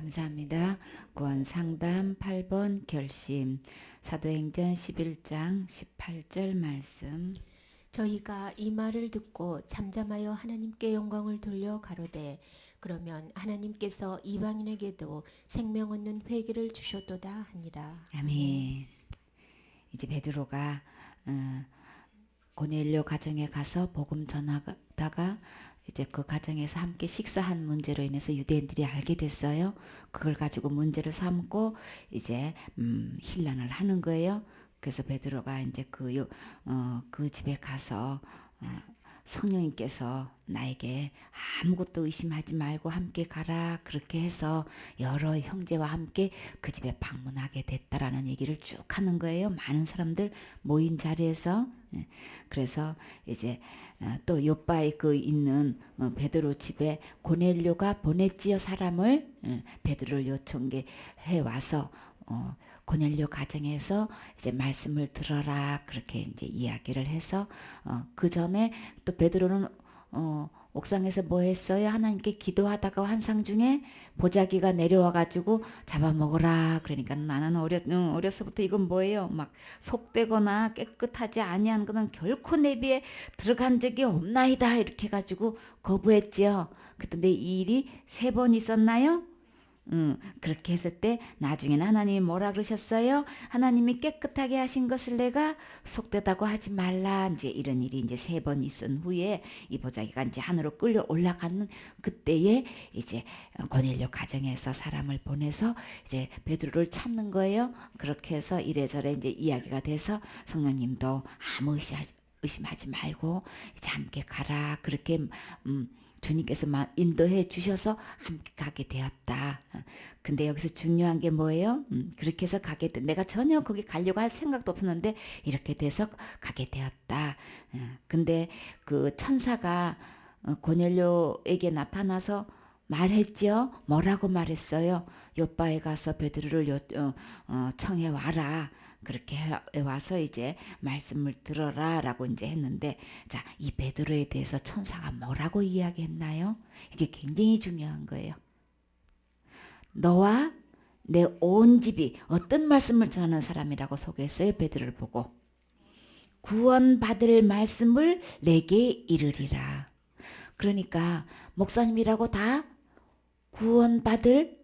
감사합니다. 구원 상담 8번 결심 사도행전 11장 18절 말씀. 저희가 이 말을 듣고 잠잠하여 하나님께 영광을 돌려 가로되 그러면 하나님께서 이방인에게도 생명 얻는 회개를 주셨도다 하니라. 아멘. 이제 베드로가 고넬료 가정에 가서 복음 전하다가 이제 그 가정에서 함께 식사한 문제로 인해서 유대인들이 알게 됐어요. 그걸 가지고 문제를 삼고 이제 힐난을 하는 거예요. 그래서 베드로가 이제 그 집에 가서 성령님께서 나에게 아무것도 의심하지 말고 함께 가라 그렇게 해서 여러 형제와 함께 그 집에 방문하게 됐다라는 얘기를 쭉 하는 거예요. 많은 사람들 모인 자리에서. 그래서 이제 또 요바에 그 있는 베드로 집에 고넬료가 보냈지요. 사람을 베드로를 요청해 와서 고넬료 가정에서 이제 말씀을 들어라 그렇게 이제 이야기를 해서 그 전에 또 베드로는 옥상에서 뭐 했어요? 하나님께 기도하다가 환상 중에 보자기가 내려와 가지고 잡아먹으라. 그러니까 나는 어려서부터 이건 뭐예요? 막 속되거나 깨끗하지 아니한 것은 결코 내비에 들어간 적이 없나이다. 이렇게 가지고 거부했지요. 그런데 이 일이 3번 있었나요? 그렇게 했을 때 나중에는 하나님이 뭐라 그러셨어요? 하나님이 깨끗하게 하신 것을 내가 속되다고 하지 말라. 이제 이런 일이 이제 3번 있은 후에 이 보자기가 이제 하늘로 끌려 올라가는 그때에 이제 고넬료 가정에서 사람을 보내서 이제 베드로를 찾는 거예요. 그렇게 해서 이래저래 이제 이야기가 돼서 성령님도 아무 의심하지 말고 이제 함께 가라. 그렇게 주님께서 인도해 주셔서 함께 가게 되었다. 근데 여기서 중요한 게 뭐예요? 그렇게 해서 가게 돼. 내가 전혀 거기 가려고 할 생각도 없었는데 이렇게 돼서 가게 되었다. 근데 그 천사가 고넬료에게 나타나서 말했죠. 뭐라고 말했어요? 요바에 가서 베드로를 청해 와라. 그렇게 와서 이제 말씀을 들어라 라고 이제 했는데, 자, 이 베드로에 대해서 천사가 뭐라고 이야기했나요? 이게 굉장히 중요한 거예요. 너와 내 온 집이 어떤 말씀을 전하는 사람이라고 소개했어요? 베드로를 보고 구원받을 말씀을 내게 이르리라. 그러니까 목사님이라고 다 구원받을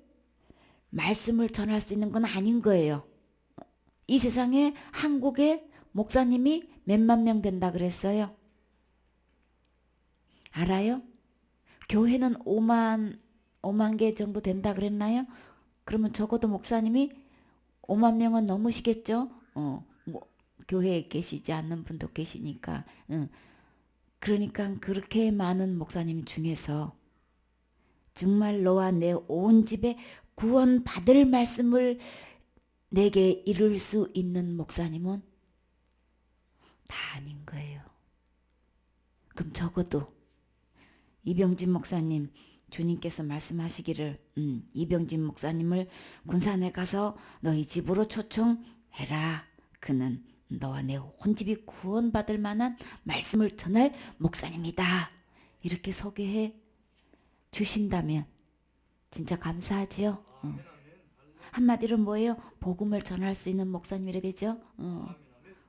말씀을 전할 수 있는 건 아닌 거예요. 이 세상에 한국에 목사님이 몇만 명 된다 그랬어요. 알아요? 교회는 5만 개 정도 된다 그랬나요? 그러면 적어도 목사님이 5만 명은 넘으시겠죠? 뭐 교회에 계시지 않는 분도 계시니까. 그러니까 그렇게 많은 목사님 중에서 정말 너와 내 온 집에 구원 받을 말씀을 내게 이룰 수 있는 목사님은 다 아닌 거예요. 그럼 적어도 이병진 목사님, 주님께서 말씀하시기를 이병진 목사님을 군산에 가서 너희 집으로 초청해라. 그는 너와 내 온 집이 구원받을 만한 말씀을 전할 목사님이다. 이렇게 소개해 주신다면 진짜 감사하지요. 한마디로 뭐예요? 복음을 전할 수 있는 목사님이라 되죠.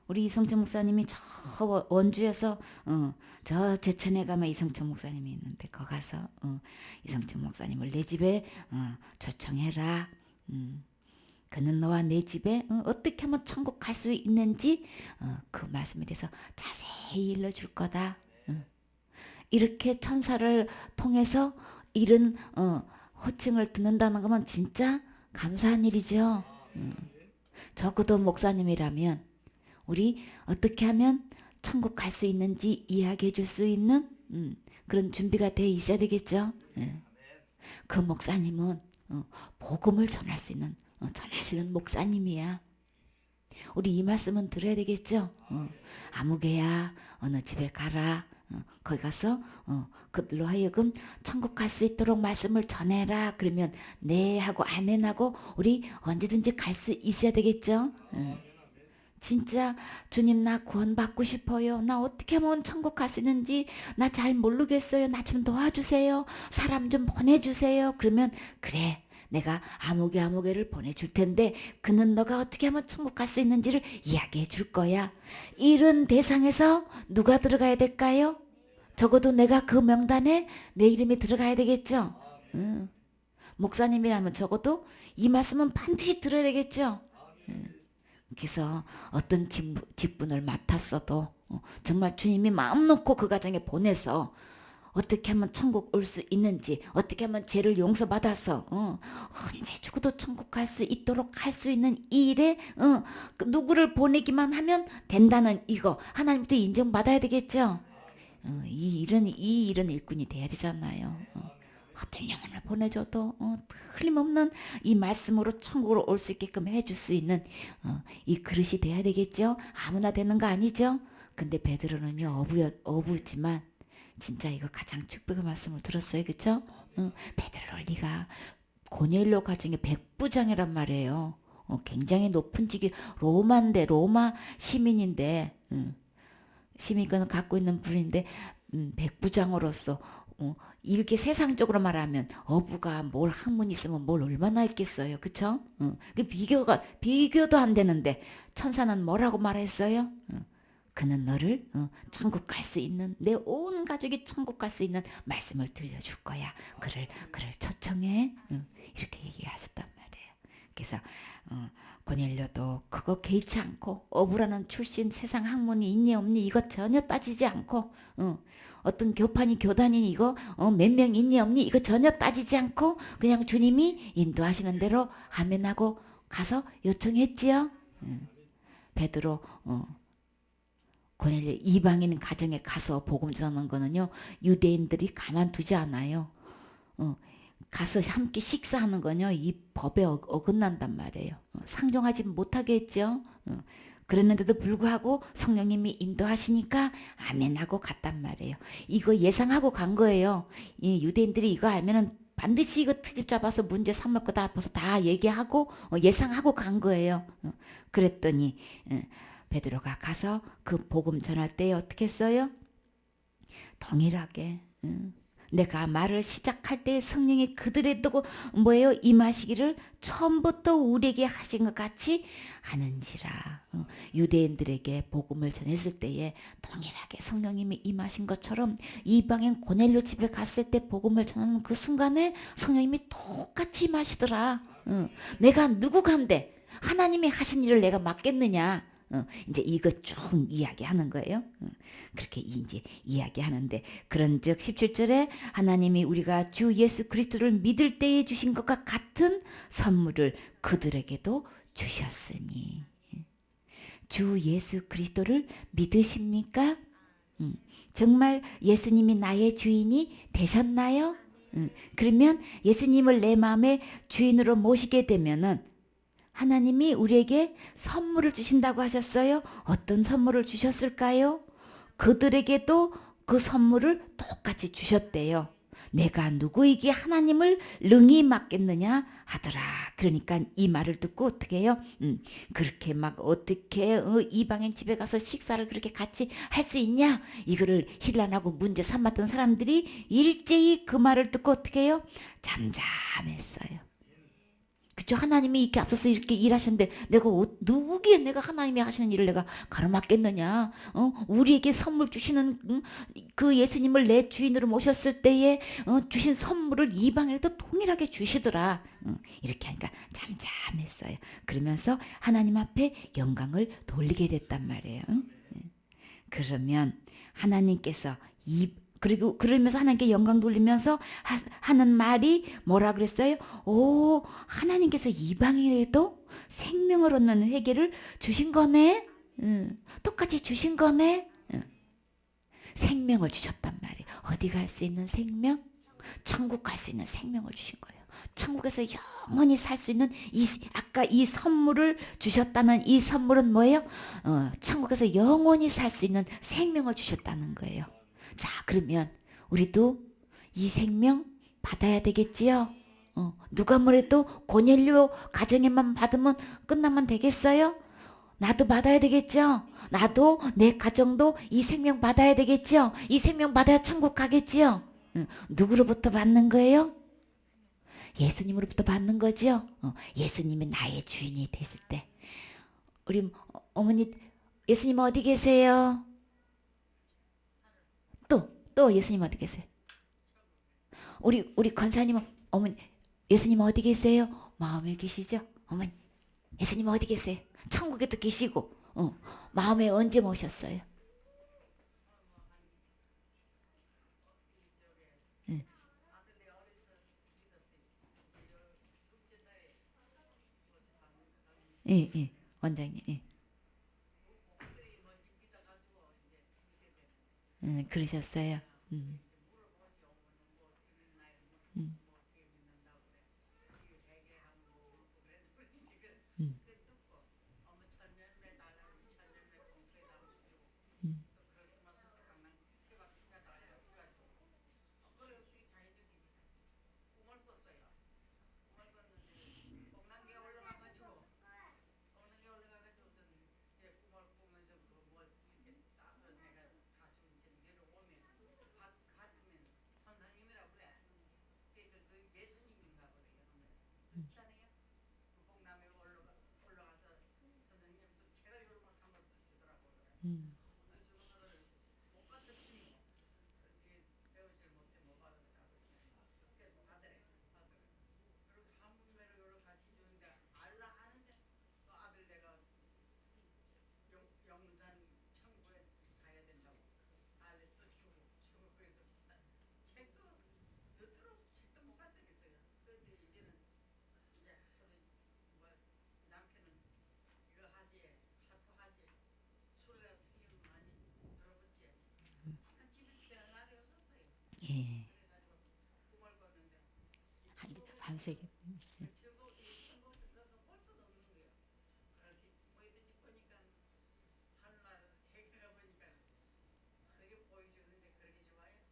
우리 이성철 목사님이 저 원주에서 저 제천에 가면 이성철 목사님이 있는데 거 가서 이성철 목사님을 내 집에 초청해라. 그는 너와 내 집에 어떻게 하면 천국 갈 수 있는지 그 말씀에 대해서 자세히 일러줄 거다. 이렇게 천사를 통해서 이런 호칭을 듣는다는 것은 진짜 감사한 일이죠. 적어도 목사님이라면 우리 어떻게 하면 천국 갈 수 있는지 이야기해 줄 수 있는 그런 준비가 돼 있어야 되겠죠. 그 목사님은 복음을 전할 수 있는 전하시는 목사님이야. 우리 이 말씀은 들어야 되겠죠. 아무개야 어느 집에 가라. 거기 가서 그들로 하여금 천국 갈 수 있도록 말씀을 전해라. 그러면 네 하고 아멘 하고 우리 언제든지 갈 수 있어야 되겠죠. 진짜 주님 나 구원받고 싶어요. 나 어떻게 하면 천국 갈 수 있는지 나 잘 모르겠어요. 나 좀 도와주세요. 사람 좀 보내주세요. 그러면 그래 내가 아무개를 보내줄 텐데 그는 너가 어떻게 하면 천국 갈 수 있는지를 이야기해 줄 거야. 이런 대상에서 누가 들어가야 될까요? 적어도 내가 그 명단에 내 이름이 들어가야 되겠죠. 목사님이라면 적어도 이 말씀은 반드시 들어야 되겠죠. 그래서 어떤 직분을 맡았어도 정말 주님이 마음 놓고 그 가정에 보내서 어떻게 하면 천국 올 수 있는지, 어떻게 하면 죄를 용서받아서 언제 죽어도 천국 갈 수 있도록 할 수 있는 이 일에 그 누구를 보내기만 하면 된다는 이거 하나님도 인정받아야 되겠죠. 이 일은 일꾼이 돼야 되잖아요. 어떤 영혼을 보내줘도 틀림없는 이 말씀으로 천국으로 올 수 있게끔 해줄 수 있는 이 그릇이 돼야 되겠죠. 아무나 되는 거 아니죠. 근데 베드로는요 어부지만 진짜 이거 가장 축복의 말씀을 들었어요. 그쵸? 베드로 네가 고넬료 가정의 백부장이란 말이에요. 굉장히 높은 직이 로마 시민인데 시민권을 갖고 있는 분인데 백부장으로서 이렇게 세상적으로 말하면 어부가 뭘 학문 있으면 뭘 얼마나 있겠어요. 그쵸? 그 비교도 안 되는데 천사는 뭐라고 말했어요? 그는 너를 천국 갈 수 있는 내 온 가족이 천국 갈 수 있는 말씀을 들려줄 거야. 그를 초청해. 이렇게 얘기하셨단 말이에요. 그래서 고넬료도 그거 개의치 않고 어부라는 출신 세상 학문이 있니 없니 이거 전혀 따지지 않고 어떤 교단이니 이거 몇 명 있니 없니 이거 전혀 따지지 않고 그냥 주님이 인도하시는 대로 아멘하고 가서 요청했지요. 베드로 고넬료 이방인 가정에 가서 복음 전하는 거는요 유대인들이 가만두지 않아요. 가서 함께 식사하는 거는요 이 법에 어긋난단 말이에요. 상종하지 못하게 했죠. 그랬는데도 불구하고 성령님이 인도하시니까 아멘하고 갔단 말이에요. 이거 예상하고 간 거예요. 이 유대인들이 이거 알면은 반드시 이거 트집 잡아서 문제 삼을 거다 앞에서 다 얘기하고 예상하고 간 거예요. 그랬더니 베드로가 가서 그 복음 전할 때 어떻게 했어요? 동일하게 내가 말을 시작할 때 성령이 그들의 또 뭐예요? 임하시기를 처음부터 우리에게 하신 것 같이 하는지라. 유대인들에게 복음을 전했을 때에 동일하게 성령님이 임하신 것처럼 이방인 고넬료 집에 갔을 때 복음을 전하는 그 순간에 성령님이 똑같이 임하시더라. 내가 누구 간데 하나님이 하신 일을 내가 맡겠느냐. 이제 이거 쭉 이야기하는 거예요. 그렇게 이제 이야기하는데 그런즉 17절에 하나님이 우리가 주 예수 그리스도를 믿을 때에 주신 것과 같은 선물을 그들에게도 주셨으니 주 예수 그리스도를 믿으십니까? 정말 예수님이 나의 주인이 되셨나요? 그러면 예수님을 내 마음의 주인으로 모시게 되면은 하나님이 우리에게 선물을 주신다고 하셨어요. 어떤 선물을 주셨을까요? 그들에게도 그 선물을 똑같이 주셨대요. 내가 누구에게 하나님을 능히 맡겠느냐 하더라. 그러니까 이 말을 듣고 어떻게 해요? 그렇게 막 어떻게 이방인 집에 가서 식사를 그렇게 같이 할 수 있냐? 이거를 힐난하고 문제 삼았던 사람들이 일제히 그 말을 듣고 어떻게 해요? 잠잠했어요. 그쵸? 하나님이 이렇게 앞서서 이렇게 일하셨는데 내가 누구기에 내가 하나님이 하시는 일을 내가 가로막겠느냐? 우리에게 선물 주시는 그 예수님을 내 주인으로 모셨을 때에 주신 선물을 이방인에도 동일하게 주시더라. 이렇게 하니까 잠잠했어요. 그러면서 하나님 앞에 영광을 돌리게 됐단 말이에요. 그러면 하나님께서 그리고 그러면서 하나님께 영광 돌리면서 하는 말이 뭐라 그랬어요? 오, 하나님께서 이방인에도 생명을 얻는 회개를 주신 거네. 똑같이 주신 거네. 생명을 주셨단 말이에요. 어디 갈 수 있는 생명? 천국 갈 수 있는 생명을 주신 거예요. 천국에서 영원히 살 수 있는 아까 이 선물을 주셨다는 이 선물은 뭐예요? 천국에서 영원히 살 수 있는 생명을 주셨다는 거예요. 자, 그러면 우리도 이 생명 받아야 되겠지요? 누가 뭐래도 고넬료 가정에만 받으면 끝나면 되겠어요? 나도 받아야 되겠죠? 나도 내 가정도 이 생명 받아야 되겠죠? 이 생명 받아야 천국 가겠지요? 누구로부터 받는 거예요? 예수님으로부터 받는 거죠. 예수님이 나의 주인이 되실 때. 우리 어머니 예수님 어디 계세요? 또 예수님 어디 계세요? 우리 권사님은 어머니 예수님 어디 계세요? 마음에 계시죠? 어머니 예수님 어디 계세요? 천국에도 계시고 마음에 언제 모셨어요? 응. 예, 예. 원장님. 예. 그러셨어요. 음, 음, 음, 음, 음, 예. 밤새기.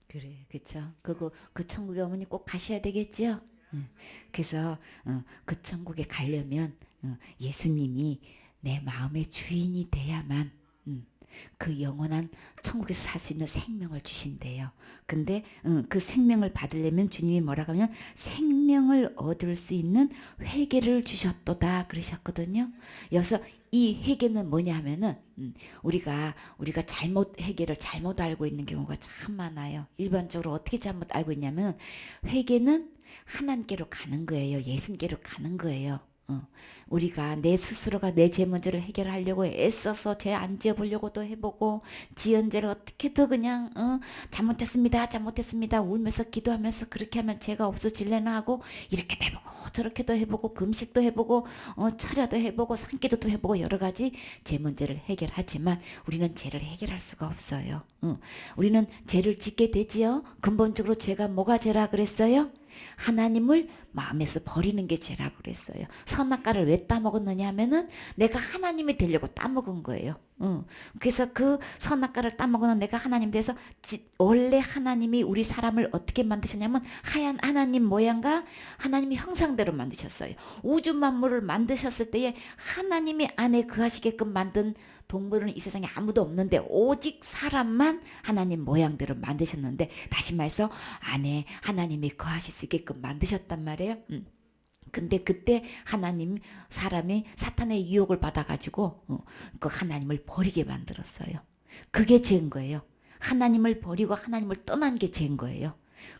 그래, 그쵸. 그 천국에 어머니 꼭 가셔야 되겠죠? 응. 그래서 그 천국에 가려면 예수님이 내 마음의 주인이 돼야만 그 영원한 천국에서 살 수 있는 생명을 주신대요. 근데 그 생명을 받으려면 주님이 뭐라고 하면 생명을 얻을 수 있는 회개를 주셨도다 그러셨거든요. 여기서 이 회개는 뭐냐 하면은 우리가 잘못 회개를 잘못 알고 있는 경우가 참 많아요. 일반적으로 어떻게 잘못 알고 있냐면 회개는 하나님께로 가는 거예요. 예수님께로 가는 거예요. 우리가 내 스스로가 내 죄 문제를 해결하려고 애써서 죄 안 지어보려고도 해보고 지은 죄를 어떻게 더 그냥 잘못했습니다 울면서 기도하면서 그렇게 하면 죄가 없어질래나 하고 이렇게도 해보고 저렇게도 해보고 금식도 해보고 철야도 해보고 산기도도 해보고 여러 가지 죄 문제를 해결하지만 우리는 죄를 해결할 수가 없어요. 우리는 죄를 짓게 되지요. 근본적으로 죄가 뭐가 죄라 그랬어요? 하나님을 마음에서 버리는 게 죄라고 그랬어요. 선악과를 왜 따먹었느냐 하면은 내가 하나님이 되려고 따먹은 거예요. 그래서 그 선악과를 따먹은 내가 하나님 돼서 원래 하나님이 우리 사람을 어떻게 만드셨냐면 하얀 하나님 모양과 하나님의 형상대로 만드셨어요. 우주 만물을 만드셨을 때에 하나님이 안에 거하시게끔 만든 동물은 이 세상에 아무도 없는데 오직 사람만 하나님 모양대로 만드셨는데 다시 말해서 안에 하나님이 거하실 수 있게끔 만드셨단 말이에요. 근데 그때 하나님 사람이 사탄의 유혹을 받아가지고 그 하나님을 버리게 만들었어요. 그게 죄인 거예요. 하나님을 버리고 하나님을 떠난 게 죄인 거예요.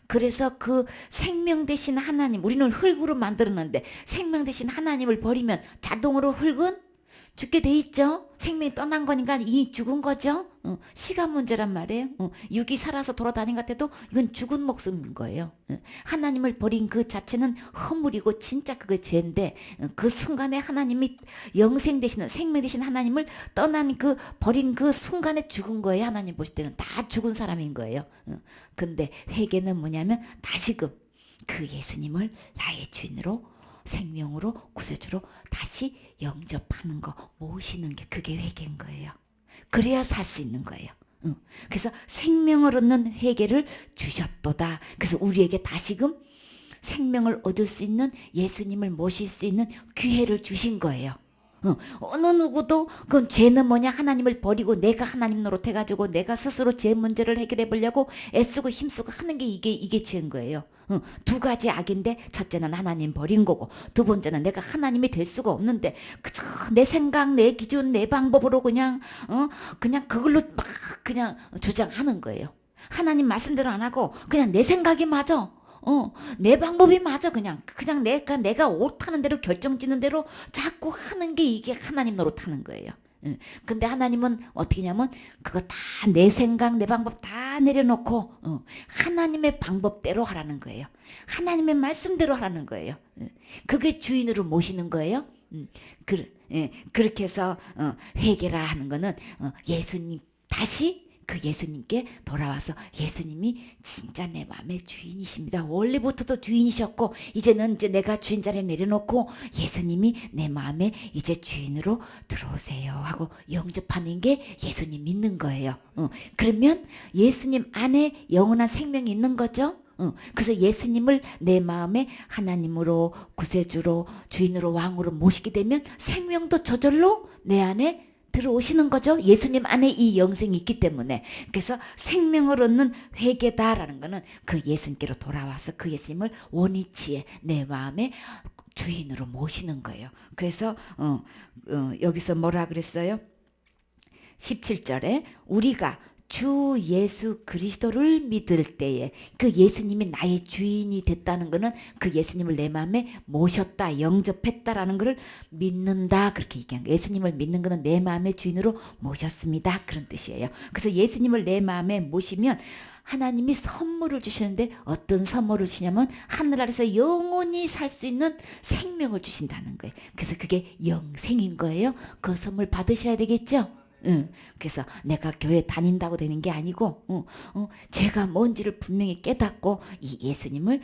그래서 그 생명 대신 하나님 우리는 흙으로 만들었는데 생명 대신 하나님을 버리면 자동으로 흙은 죽게 돼 있죠. 생명이 떠난 거니까 이 죽은 거죠. 시간 문제란 말이에요. 육이 살아서 돌아다닌 것 같아도 이건 죽은 목숨인 거예요. 하나님을 버린 그 자체는 허물이고 진짜 그게 죄인데 그 순간에 하나님이 영생 되시는 생명 되신 하나님을 떠난 그 버린 그 순간에 죽은 거예요. 하나님 보실 때는 다 죽은 사람인 거예요. 근데 회개는 뭐냐면 다시금 그 예수님을 나의 주인으로 생명으로 구세주로 다시 영접하는 거 모시는 게 그게 회개인 거예요. 그래야 살 수 있는 거예요. 그래서 생명을 얻는 회개를 주셨도다. 그래서 우리에게 다시금 생명을 얻을 수 있는 예수님을 모실 수 있는 기회를 주신 거예요. 어느 누구도 그럼 죄는 뭐냐 하나님을 버리고 내가 하나님 노릇해가지고 내가 스스로 죄 문제를 해결해 보려고 애쓰고 힘쓰고 하는 게 이게 죄인 거예요. 두 가지 악인데 첫째는 하나님 버린 거고 두 번째는 내가 하나님이 될 수가 없는데 그저 내 생각 내 기준 내 방법으로 그냥 그걸로 막 그냥 주장하는 거예요. 하나님 말씀대로 안 하고 그냥 내 생각이 맞아. 내 방법이 맞아. 그냥 내가 옳다는 대로 결정짓는 대로 자꾸 하는 게 이게 하나님 노릇하는 거예요. 근데 하나님은 어떻게 냐면 그거 다 내 생각 내 방법 다 내려놓고 하나님의 방법대로 하라는 거예요. 하나님의 말씀대로 하라는 거예요. 그게 주인으로 모시는 거예요. 그렇게 해서 회개라 하는 거는 예수님 다시 그 예수님께 돌아와서 예수님이 진짜 내 마음의 주인이십니다. 원래부터도 주인이셨고 이제는 이제 내가 주인 자리에 내려놓고 예수님이 내 마음에 이제 주인으로 들어오세요 하고 영접하는 게 예수님 믿는 거예요. 그러면 예수님 안에 영원한 생명이 있는 거죠. 그래서 예수님을 내 마음에 하나님으로 구세주로 주인으로 왕으로 모시게 되면 생명도 저절로 내 안에 들어오시는 거죠. 예수님 안에 이 영생이 있기 때문에. 그래서 생명을 얻는 회개다라는 거는 그 예수님께로 돌아와서 그 예수님을 원위치에 내 마음에 주인으로 모시는 거예요. 그래서 여기서 뭐라 그랬어요? 17절에 우리가 주 예수 그리스도를 믿을 때에 그 예수님이 나의 주인이 됐다는 것은 그 예수님을 내 마음에 모셨다 영접했다라는 것을 믿는다 그렇게 얘기한 거예요. 예수님을 믿는 것은 내 마음의 주인으로 모셨습니다 그런 뜻이에요. 그래서 예수님을 내 마음에 모시면 하나님이 선물을 주시는데 어떤 선물을 주시냐면 하늘 아래서 영원히 살 수 있는 생명을 주신다는 거예요. 그래서 그게 영생인 거예요. 그 선물 받으셔야 되겠죠. 그래서 내가 교회 다닌다고 되는 게 아니고 죄가 뭔지를 분명히 깨닫고 이 예수님을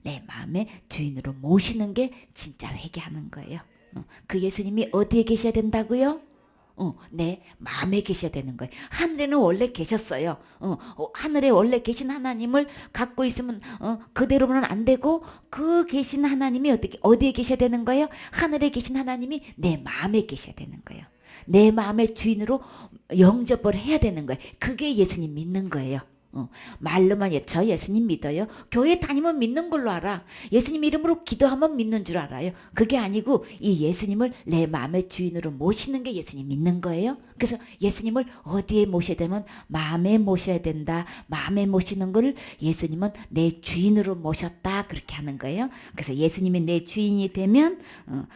내 마음의 주인으로 모시는 게 진짜 회개하는 거예요. 그 예수님이 어디에 계셔야 된다고요? 내 마음에 계셔야 되는 거예요. 하늘에는 원래 계셨어요. 하늘에 원래 계신 하나님을 갖고 있으면 그대로는 안 되고 그 계신 하나님이 어디에 계셔야 되는 거예요? 하늘에 계신 하나님이 내 마음에 계셔야 되는 거예요. 내 마음의 주인으로 영접을 해야 되는 거예요. 그게 예수님 믿는 거예요. 말로만 저 예수님 믿어요. 교회 다니면 믿는 걸로 알아. 예수님 이름으로 기도하면 믿는 줄 알아요. 그게 아니고 이 예수님을 내 마음의 주인으로 모시는 게 예수님 믿는 거예요. 그래서 예수님을 어디에 모셔야 되면 마음에 모셔야 된다. 마음에 모시는 걸 예수님은 내 주인으로 모셨다 그렇게 하는 거예요. 그래서 예수님이 내 주인이 되면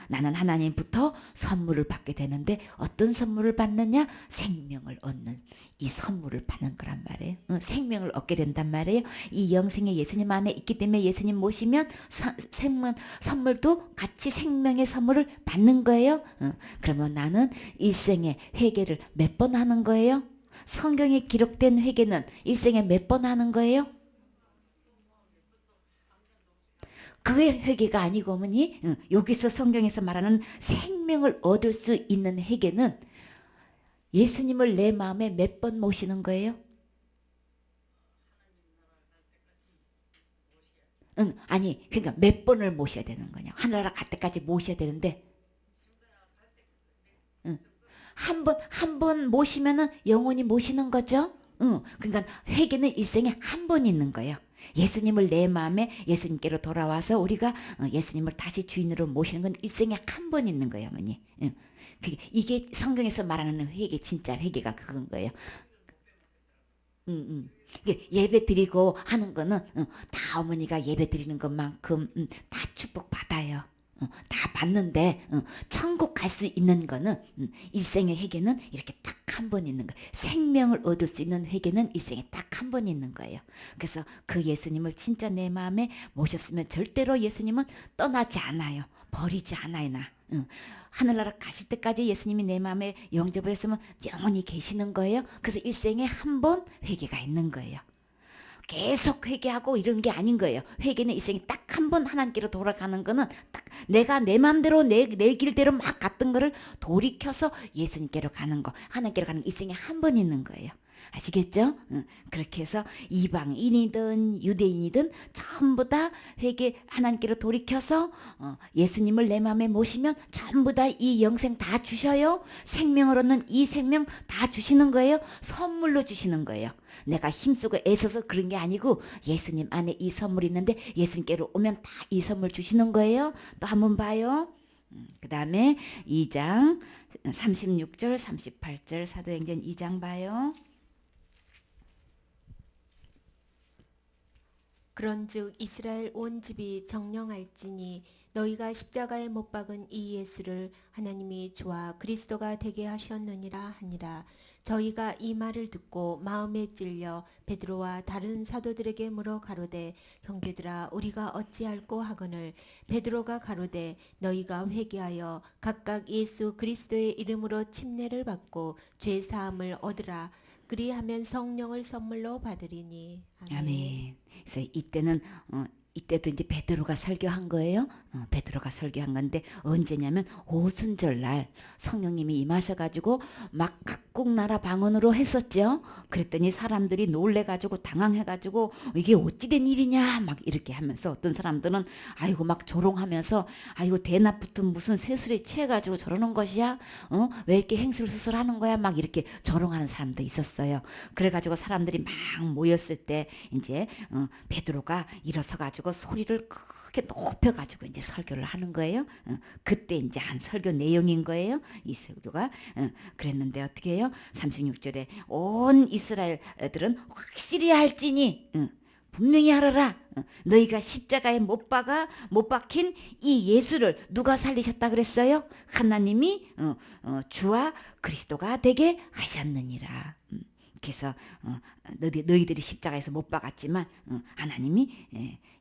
나는 하나님부터 선물을 받게 되는데 어떤 선물을 받느냐? 생명을 얻는 이 선물을 받는 거란 말이에요. 생명을 얻게 된단 말이에요. 이 영생의 예수님 안에 있기 때문에 예수님 모시면 선물도 같이 생명의 선물을 받는 거예요. 그러면 나는 일생에 회개를 몇 번 하는 거예요? 성경에 기록된 회개는 일생에 몇 번 하는 거예요? 그게 회개가 아니고 어머니 여기서 성경에서 말하는 생명을 얻을 수 있는 회개는 예수님을 내 마음에 몇 번 모시는 거예요? 아니 그러니까 몇 번을 모셔야 되는 거냐. 하늘나라 갈 때까지 모셔야 되는데 한 번 모시면은 영원히 모시는 거죠. 그러니까 회개는 일생에 한 번 있는 거예요. 예수님을 내 마음에 예수님께로 돌아와서 우리가 예수님을 다시 주인으로 모시는 건 일생에 한 번 있는 거예요, 어머니. 이게 성경에서 말하는 회개, 진짜 회개가 그건 거예요. 예배 드리고 하는 거는 다 어머니가 예배 드리는 것만큼 다 축복 받아요. 다 받는데 천국 갈 수 있는 거는 일생의 회개는 이렇게 딱 한 번 있는 거예요. 생명을 얻을 수 있는 회개는 일생에 딱 한 번 있는 거예요. 그래서 그 예수님을 진짜 내 마음에 모셨으면 절대로 예수님은 떠나지 않아요. 버리지 않아요. 나. 하늘나라 가실 때까지 예수님이 내 마음에 영접을 했으면 영원히 계시는 거예요. 그래서 일생에 한 번 회개가 있는 거예요. 계속 회개하고 이런 게 아닌 거예요. 회개는 일생에 딱 한 번 하나님께로 돌아가는 거는 딱 내가 내 마음대로 내 길대로 막 갔던 거를 돌이켜서 예수님께로 가는 거, 하나님께로 가는 거 일생에 한 번 있는 거예요. 아시겠죠? 그렇게 해서 이방인이든 유대인이든 전부 다 하나님께로 돌이켜서 예수님을 내 마음에 모시면 전부 다 이 영생 다 주셔요. 생명을 얻는 이 생명 다 주시는 거예요. 선물로 주시는 거예요. 내가 힘쓰고 애써서 그런 게 아니고 예수님 안에 이 선물이 있는데 예수님께로 오면 다 이 선물 주시는 거예요. 또 한번 봐요. 그 다음에 2장 36절 38절 사도행전 2장 봐요. 그런즉 이스라엘 온 집이 정령할지니 너희가 십자가에 못 박은 이 예수를 하나님이 주와 그리스도가 되게 하셨느니라 하니라. 저희가 이 말을 듣고 마음에 찔려 베드로와 다른 사도들에게 물어 가로되 형제들아 우리가 어찌할꼬 하거늘 베드로가 가로되 너희가 회개하여 각각 예수 그리스도의 이름으로 침례를 받고 죄 사함을 얻으라. 그리하면 성령을 선물로 받으리니. 아멘. 아멘. 그래서 이때도 이제 베드로가 설교한 거예요. 베드로가 설교한 건데 언제냐면 오순절 날 성령님이 임하셔가지고 막 각국 나라 방언으로 했었죠. 그랬더니 사람들이 놀래가지고 당황해가지고 이게 어찌된 일이냐 막 이렇게 하면서 어떤 사람들은 아이고 막 조롱하면서 아이고 대낮부터 무슨 새술에 취해가지고 저러는 것이야? 왜 이렇게 행슬수설하는 거야? 막 이렇게 조롱하는 사람도 있었어요. 그래가지고 사람들이 막 모였을 때 이제 베드로가 일어서가지고 소리를 크게 높여가지고 이제 설교를 하는 거예요. 그때 이제 한 설교 내용인 거예요. 이 설교가 그랬는데 어떻게 해요? 36절에 온 이스라엘들은 확실히 알지니 분명히 알아라. 너희가 십자가에 못 박힌 이 예수를 누가 살리셨다 그랬어요? 하나님이 주와 그리스도가 되게 하셨느니라. 그래서 너희들이 십자가에서 못 박았지만 하나님이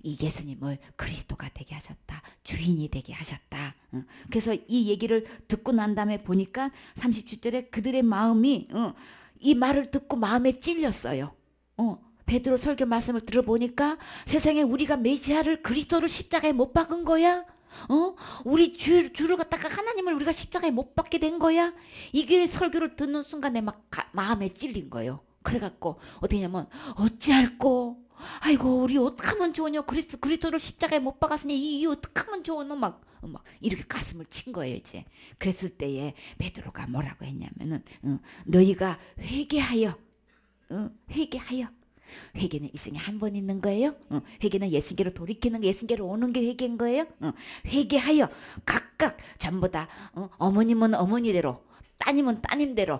이 예수님을 그리스도가 되게 하셨다. 주인이 되게 하셨다. 그래서 이 얘기를 듣고 난 다음에 보니까 37절에 그들의 마음이 이 말을 듣고 마음에 찔렸어요. 베드로 설교 말씀을 들어보니까 세상에 우리가 메시아를 그리스도를 십자가에 못 박은 거야? 우리 주를 갖다가 하나님을 우리가 십자가에 못 박게 된 거야? 이게 설교를 듣는 순간에 막 마음에 찔린 거예요. 그래갖고 어떻게 하냐면 어찌할꼬? 아이고 우리 어떡하면 좋으냐? 그리스도를 십자가에 못 박았으니 이 어떡하면 좋으냐? 막 이렇게 가슴을 친 거예요 이제. 그랬을 때에 베드로가 뭐라고 했냐면은 너희가 회개하여 회개는 이 생에 한 번 있는 거예요. 회개는 예수님께로 돌이키는 게 예수님께로 오는 게 회개인 거예요. 회개하여 각각 전부 다 어머님은 어머니대로 따님은 따님대로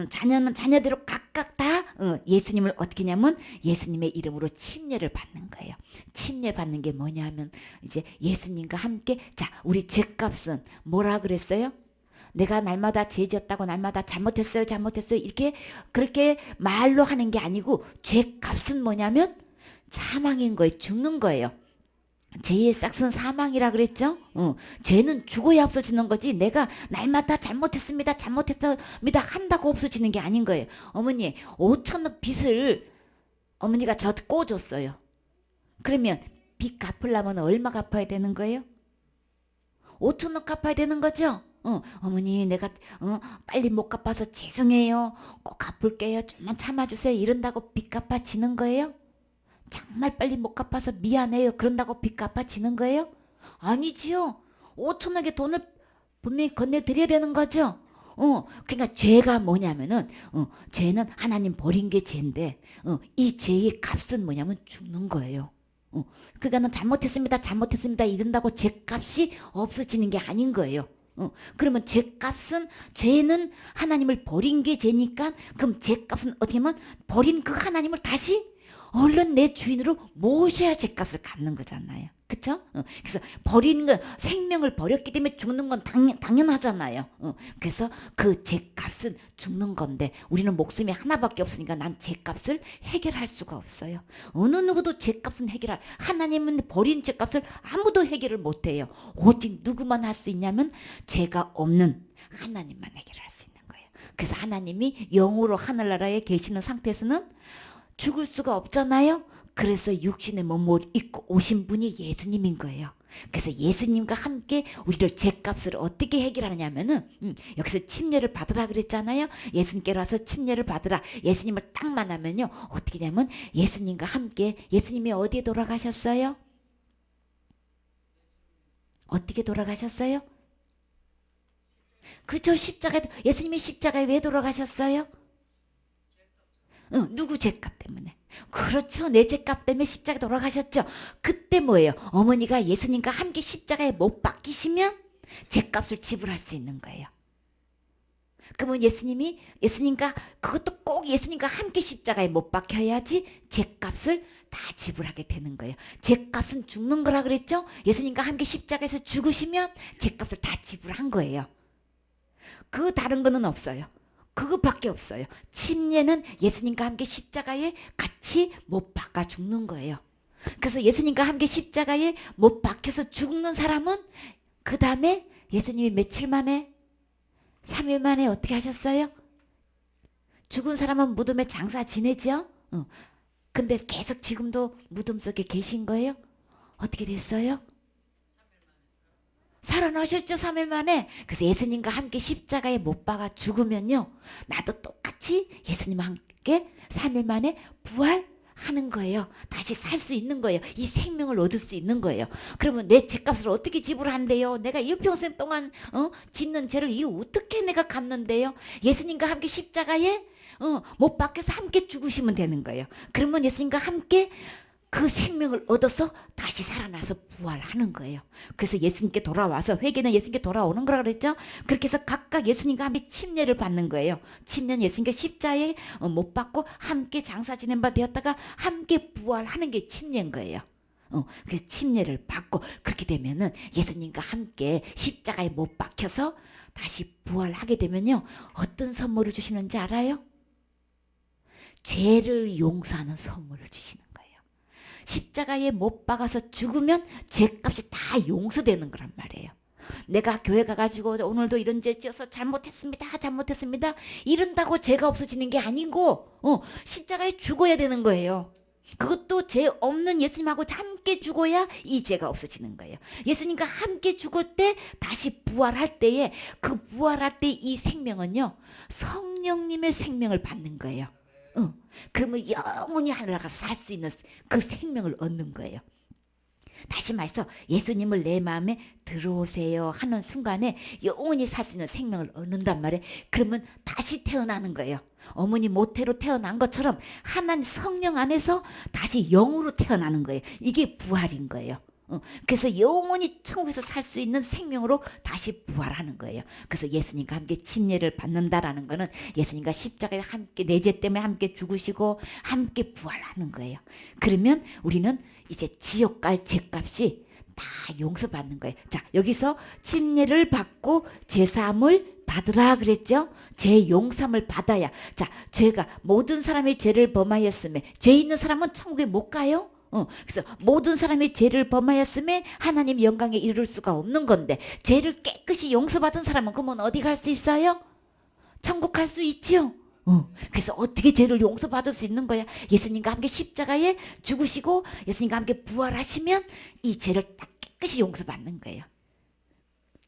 자녀는 자녀대로 각각 다 예수님을 어떻게 하냐면 예수님의 이름으로 침례를 받는 거예요. 침례 받는 게 뭐냐 하면 이제 예수님과 함께 자 우리 죄값은 뭐라 그랬어요? 내가 날마다 죄 지었다고 날마다 잘못했어요 이렇게 그렇게 말로 하는 게 아니고 죄값은 뭐냐면 사망인 거예요. 죽는 거예요. 죄의 싹은 사망이라 그랬죠. 죄는 죽어야 없어지는 거지 내가 날마다 잘못했습니다 한다고 없어지는 게 아닌 거예요. 어머니 5천억 빚을 어머니가 저 꿔줬어요. 그러면 빚 갚으려면 얼마 갚아야 되는 거예요? 5천억 갚아야 되는 거죠. 어머니 내가 빨리 못 갚아서 죄송해요. 꼭 갚을게요. 좀만 참아주세요. 이런다고 빚 갚아지는 거예요? 정말 빨리 못 갚아서 미안해요. 그런다고 빚 갚아지는 거예요? 아니지요. 5천억의 돈을 분명히 건네드려야 되는 거죠. 그러니까 죄가 뭐냐면은 죄는 하나님 버린 게 죄인데 이 죄의 값은 뭐냐면 죽는 거예요. 그러니까는 잘못했습니다 이런다고 죄값이 없어지는 게 아닌 거예요. 그러면 죄는 하나님을 버린 게 죄니까 그럼 죄값은 어떻게 하면 버린 그 하나님을 다시 얼른 내 주인으로 모셔야 죄값을 갚는 거잖아요. 그쵸? 그래서 버리는 건 생명을 버렸기 때문에 죽는 건 당연하잖아요. 그래서 그 죄값은 죽는 건데 우리는 목숨이 하나밖에 없으니까 난 죄값을 해결할 수가 없어요. 어느 누구도 죄값은 하나님은 버린 죄값을 아무도 해결을 못해요. 오직 누구만 할 수 있냐면 죄가 없는 하나님만 해결할 수 있는 거예요. 그래서 하나님이 영으로 하늘나라에 계시는 상태에서는 죽을 수가 없잖아요. 그래서 육신의 몸을 입고 오신 분이 예수님인 거예요. 그래서 예수님과 함께 우리를 죄값을 어떻게 해결하느냐면은 여기서 침례를 받으라 그랬잖아요. 예수님께로 와서 침례를 받으라. 예수님을 딱 만나면요. 어떻게 되냐면 예수님과 함께 예수님이 어디에 돌아가셨어요? 어떻게 돌아가셨어요? 그죠? 십자가에 예수님이 십자가에 왜 돌아가셨어요? 누구 죄값 때문에. 그렇죠. 내 죄값 때문에 십자가에 돌아가셨죠. 그때 뭐예요? 어머니가 예수님과 함께 십자가에 못 박히시면 죄값을 지불할 수 있는 거예요. 그러면 예수님과 그것도 꼭 예수님과 함께 십자가에 못 박혀야지 죄값을 다 지불하게 되는 거예요. 죄값은 죽는 거라 그랬죠? 예수님과 함께 십자가에서 죽으시면 죄값을 다 지불한 거예요. 그 다른 거는 없어요. 그것밖에 없어요. 침례는 예수님과 함께 십자가에 같이 못 박아 죽는 거예요. 그래서 예수님과 함께 십자가에 못 박혀서 죽는 사람은 그 다음에 예수님이 며칠 만에 3일 만에 어떻게 하셨어요? 죽은 사람은 무덤에 장사 지내죠. 근데 계속 지금도 무덤 속에 계신 거예요? 어떻게 됐어요? 살아나셨죠. 3일 만에. 그래서 예수님과 함께 십자가에 못 박아 죽으면요, 나도 똑같이 예수님과 함께 3일 만에 부활하는 거예요. 다시 살 수 있는 거예요. 이 생명을 얻을 수 있는 거예요. 그러면 내 죄값을 어떻게 지불한대요? 내가 일평생 동안 짓는 죄를 이 어떻게 내가 갚는데요? 예수님과 함께 십자가에 못 박혀서 함께 죽으시면 되는 거예요. 그러면 예수님과 함께 그 생명을 얻어서 다시 살아나서 부활하는 거예요. 그래서 예수님께 돌아와서, 회개는 예수님께 돌아오는 거라 그랬죠. 그렇게 해서 각각 예수님과 함께 침례를 받는 거예요. 침례는 예수님께 십자가에 못 박고 함께 장사 지낸 바 되었다가 함께 부활하는 게 침례인 거예요. 그래서 침례를 받고 그렇게 되면은 예수님과 함께 십자가에 못 박혀서 다시 부활하게 되면요, 어떤 선물을 주시는지 알아요? 죄를 용서하는 선물을 주시는 거예요. 십자가에 못 박아서 죽으면 죄값이 다 용서되는 거란 말이에요. 내가 교회 가가지고 오늘도 이런 죄 지어서 잘못했습니다. 이런다고 죄가 없어지는 게 아니고 십자가에 죽어야 되는 거예요. 그것도 죄 없는 예수님하고 함께 죽어야 이 죄가 없어지는 거예요. 예수님과 함께 죽을 때 다시 부활할 때에 그 부활할 때 이 생명은요, 성령님의 생명을 받는 거예요. 그러면 영원히 하늘에 가서 살 수 있는 그 생명을 얻는 거예요. 다시 말해서 예수님을 내 마음에 들어오세요 하는 순간에 영원히 살 수 있는 생명을 얻는단 말이에요. 그러면 다시 태어나는 거예요. 어머니 모태로 태어난 것처럼 하나님 성령 안에서 다시 영으로 태어나는 거예요. 이게 부활인 거예요. 그래서 영원히 천국에서 살 수 있는 생명으로 다시 부활하는 거예요. 그래서 예수님과 함께 침례를 받는다라는 거는 예수님과 십자가에 함께 내 죄 때문에 함께 죽으시고 함께 부활하는 거예요. 그러면 우리는 이제 지옥 갈 죄값이 다 용서받는 거예요. 자, 여기서 침례를 받고 제사함을 받으라 그랬죠. 죄 용서함을 받아야. 자, 죄가 모든 사람의 죄를 범하였음에 죄 있는 사람은 천국에 못 가요. 그래서 모든 사람이 죄를 범하였음에 하나님 영광에 이를 수가 없는 건데, 죄를 깨끗이 용서받은 사람은 그러면 어디 갈 수 있어요? 천국 갈 수 있죠. 그래서 어떻게 죄를 용서받을 수 있는 거야? 예수님과 함께 십자가에 죽으시고 예수님과 함께 부활하시면 이 죄를 딱 깨끗이 용서받는 거예요.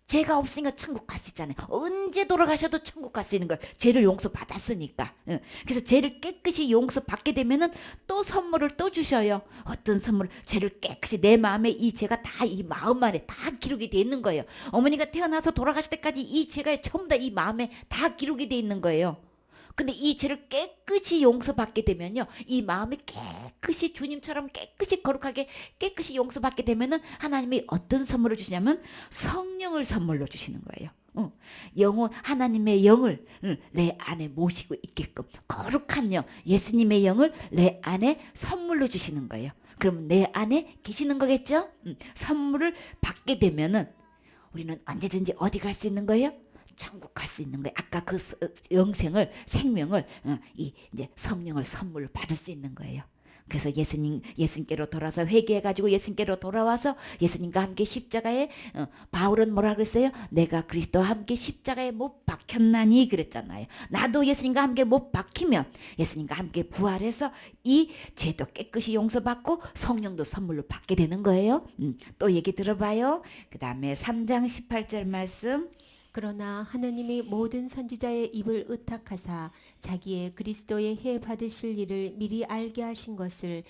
죄가 없으니까 천국 갈 수 있잖아요. 언제 돌아가셔도 천국 갈 수 있는 거예요. 죄를 용서받았으니까. 그래서 죄를 깨끗이 용서받게 되면은 또 선물을 또 주셔요. 어떤 선물? 죄를 깨끗이, 내 마음에 이 죄가 다 이 마음 안에 다 기록이 돼 있는 거예요. 어머니가 태어나서 돌아가실 때까지 이 죄가 전부 다 이 마음에 다 기록이 돼 있는 거예요. 근데 이 죄를 깨끗이 용서받게 되면요, 이 마음이 깨끗이 주님처럼 깨끗이 거룩하게 깨끗이 용서받게 되면은 하나님이 어떤 선물을 주시냐면 성령을 선물로 주시는 거예요. 영혼, 하나님의 영을 내 안에 모시고 있게끔 거룩한 영, 예수님의 영을 내 안에 선물로 주시는 거예요. 그럼 내 안에 계시는 거겠죠? 선물을 받게 되면은 우리는 언제든지 어디 갈 수 있는 거예요? 천국 갈 수 있는 거예요. 아까 그 영생을, 생명을, 이제 성령을 선물로 받을 수 있는 거예요. 그래서 예수님께로 돌아서 회개해가지고 예수님께로 돌아와서 예수님과 함께 십자가에 바울은 뭐라 그랬어요? 내가 그리스도와 함께 십자가에 못 박혔나니 그랬잖아요. 나도 예수님과 함께 못 박히면 예수님과 함께 부활해서 이 죄도 깨끗이 용서받고 성령도 선물로 받게 되는 거예요. 또 얘기 들어봐요. 그 다음에 3장 18절 말씀. 그러나 하나님이 모든 선지자의 입을 의탁하사 자기의 그리스도의 해 받으실 일을 미리 알게 하신 것을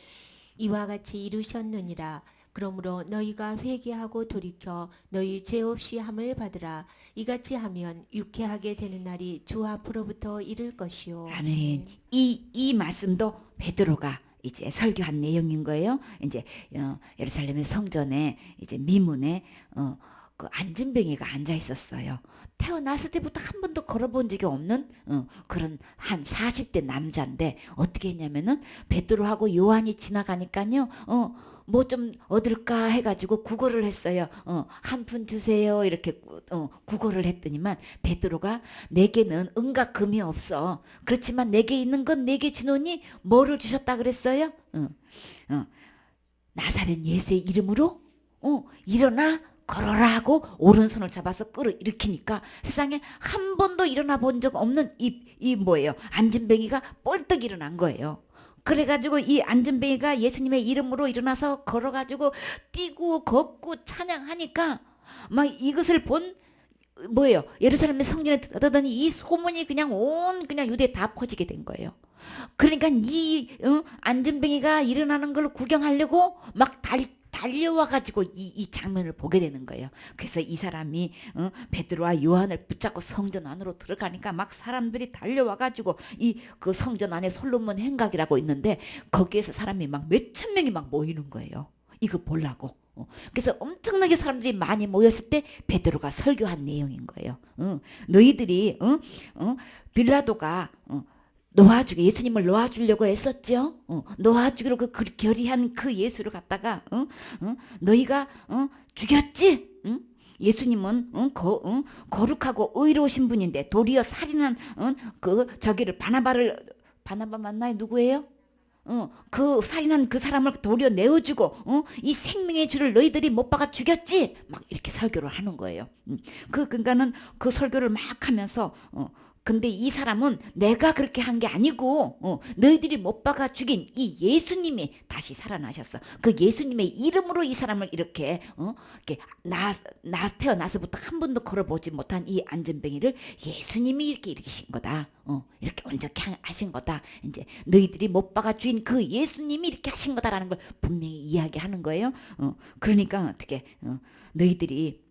이와 같이 이루셨느니라. 그러므로 너희가 회개하고 돌이켜 너희 죄 없이 함을 받으라. 이같이 하면 유쾌하게 되는 날이 주 앞으로부터 이를 것이요. 아멘. 이 말씀도 베드로가 이제 설교한 내용인 거예요. 이제 예루살렘의 성전에 이제 미문에 그 안진뱅이가 앉아 있었어요. 태어났을 때부터 한 번도 걸어본 적이 없는 그런 한 40대 남자인데 어떻게 했냐면은 베드로하고 요한이 지나가니까요. 뭐 좀 얻을까 해가지고 구걸을 했어요. 한 푼 주세요 이렇게 구걸을 했더니만 베드로가 내게는 은과 금이 없어. 그렇지만 내게 있는 건 내게 주노니 뭐를 주셨다 그랬어요? 나사렛 예수의 이름으로 일어나 걸어라 하고 오른손을 잡아서 끌어일으키니까 세상에 한 번도 일어나 본 적 없는 이 뭐예요? 안진뱅이가 뻘떡 일어난 거예요. 그래가지고 이 안진뱅이가 예수님의 이름으로 일어나서 걸어가지고 뛰고 걷고 찬양하니까 막 이것을 본 뭐예요? 예루살렘의 성전에 들어가더니 이 소문이 그냥 그냥 유대에 다 퍼지게 된 거예요. 그러니까 이 안진뱅이가 일어나는 걸 구경하려고 막 달려와가지고 이 장면을 보게 되는 거예요. 그래서 이 사람이 베드로와 요한을 붙잡고 성전 안으로 들어가니까 막 사람들이 달려와가지고 그 성전 안에 솔로몬 행각이라고 있는데 거기에서 사람이 막 몇천 명이 막 모이는 거예요. 이거 보려고. 그래서 엄청나게 사람들이 많이 모였을 때 베드로가 설교한 내용인 거예요. 너희들이 빌라도가 놓아주기 예수님을 놓아주려고 했었죠. 놓아주기로 그 결의한 그 예수를 갖다가 너희가 죽였지. 예수님은 거룩하고 의로우신 분인데 도리어 살인한 저기를 바나바 맞나요? 누구예요? 그 살인한 그 사람을 도리어 내어주고 이 생명의 주를 너희들이 못 박아 죽였지. 막 이렇게 설교를 하는 거예요. 그러니까는 그 설교를 막 하면서 근데 이 사람은 내가 그렇게 한 게 아니고 너희들이 못 박아 죽인 이 예수님이 다시 살아나셨어. 그 예수님의 이름으로 이 사람을 이렇게 태어나서부터 한 번도 걸어보지 못한 이 안진뱅이를 예수님이 이렇게 일으키신 거다. 이렇게 온전히 하신 거다. 이제 너희들이 못 박아 죽인 그 예수님이 이렇게 하신 거다라는 걸 분명히 이야기하는 거예요. 그러니까 어떻게 너희들이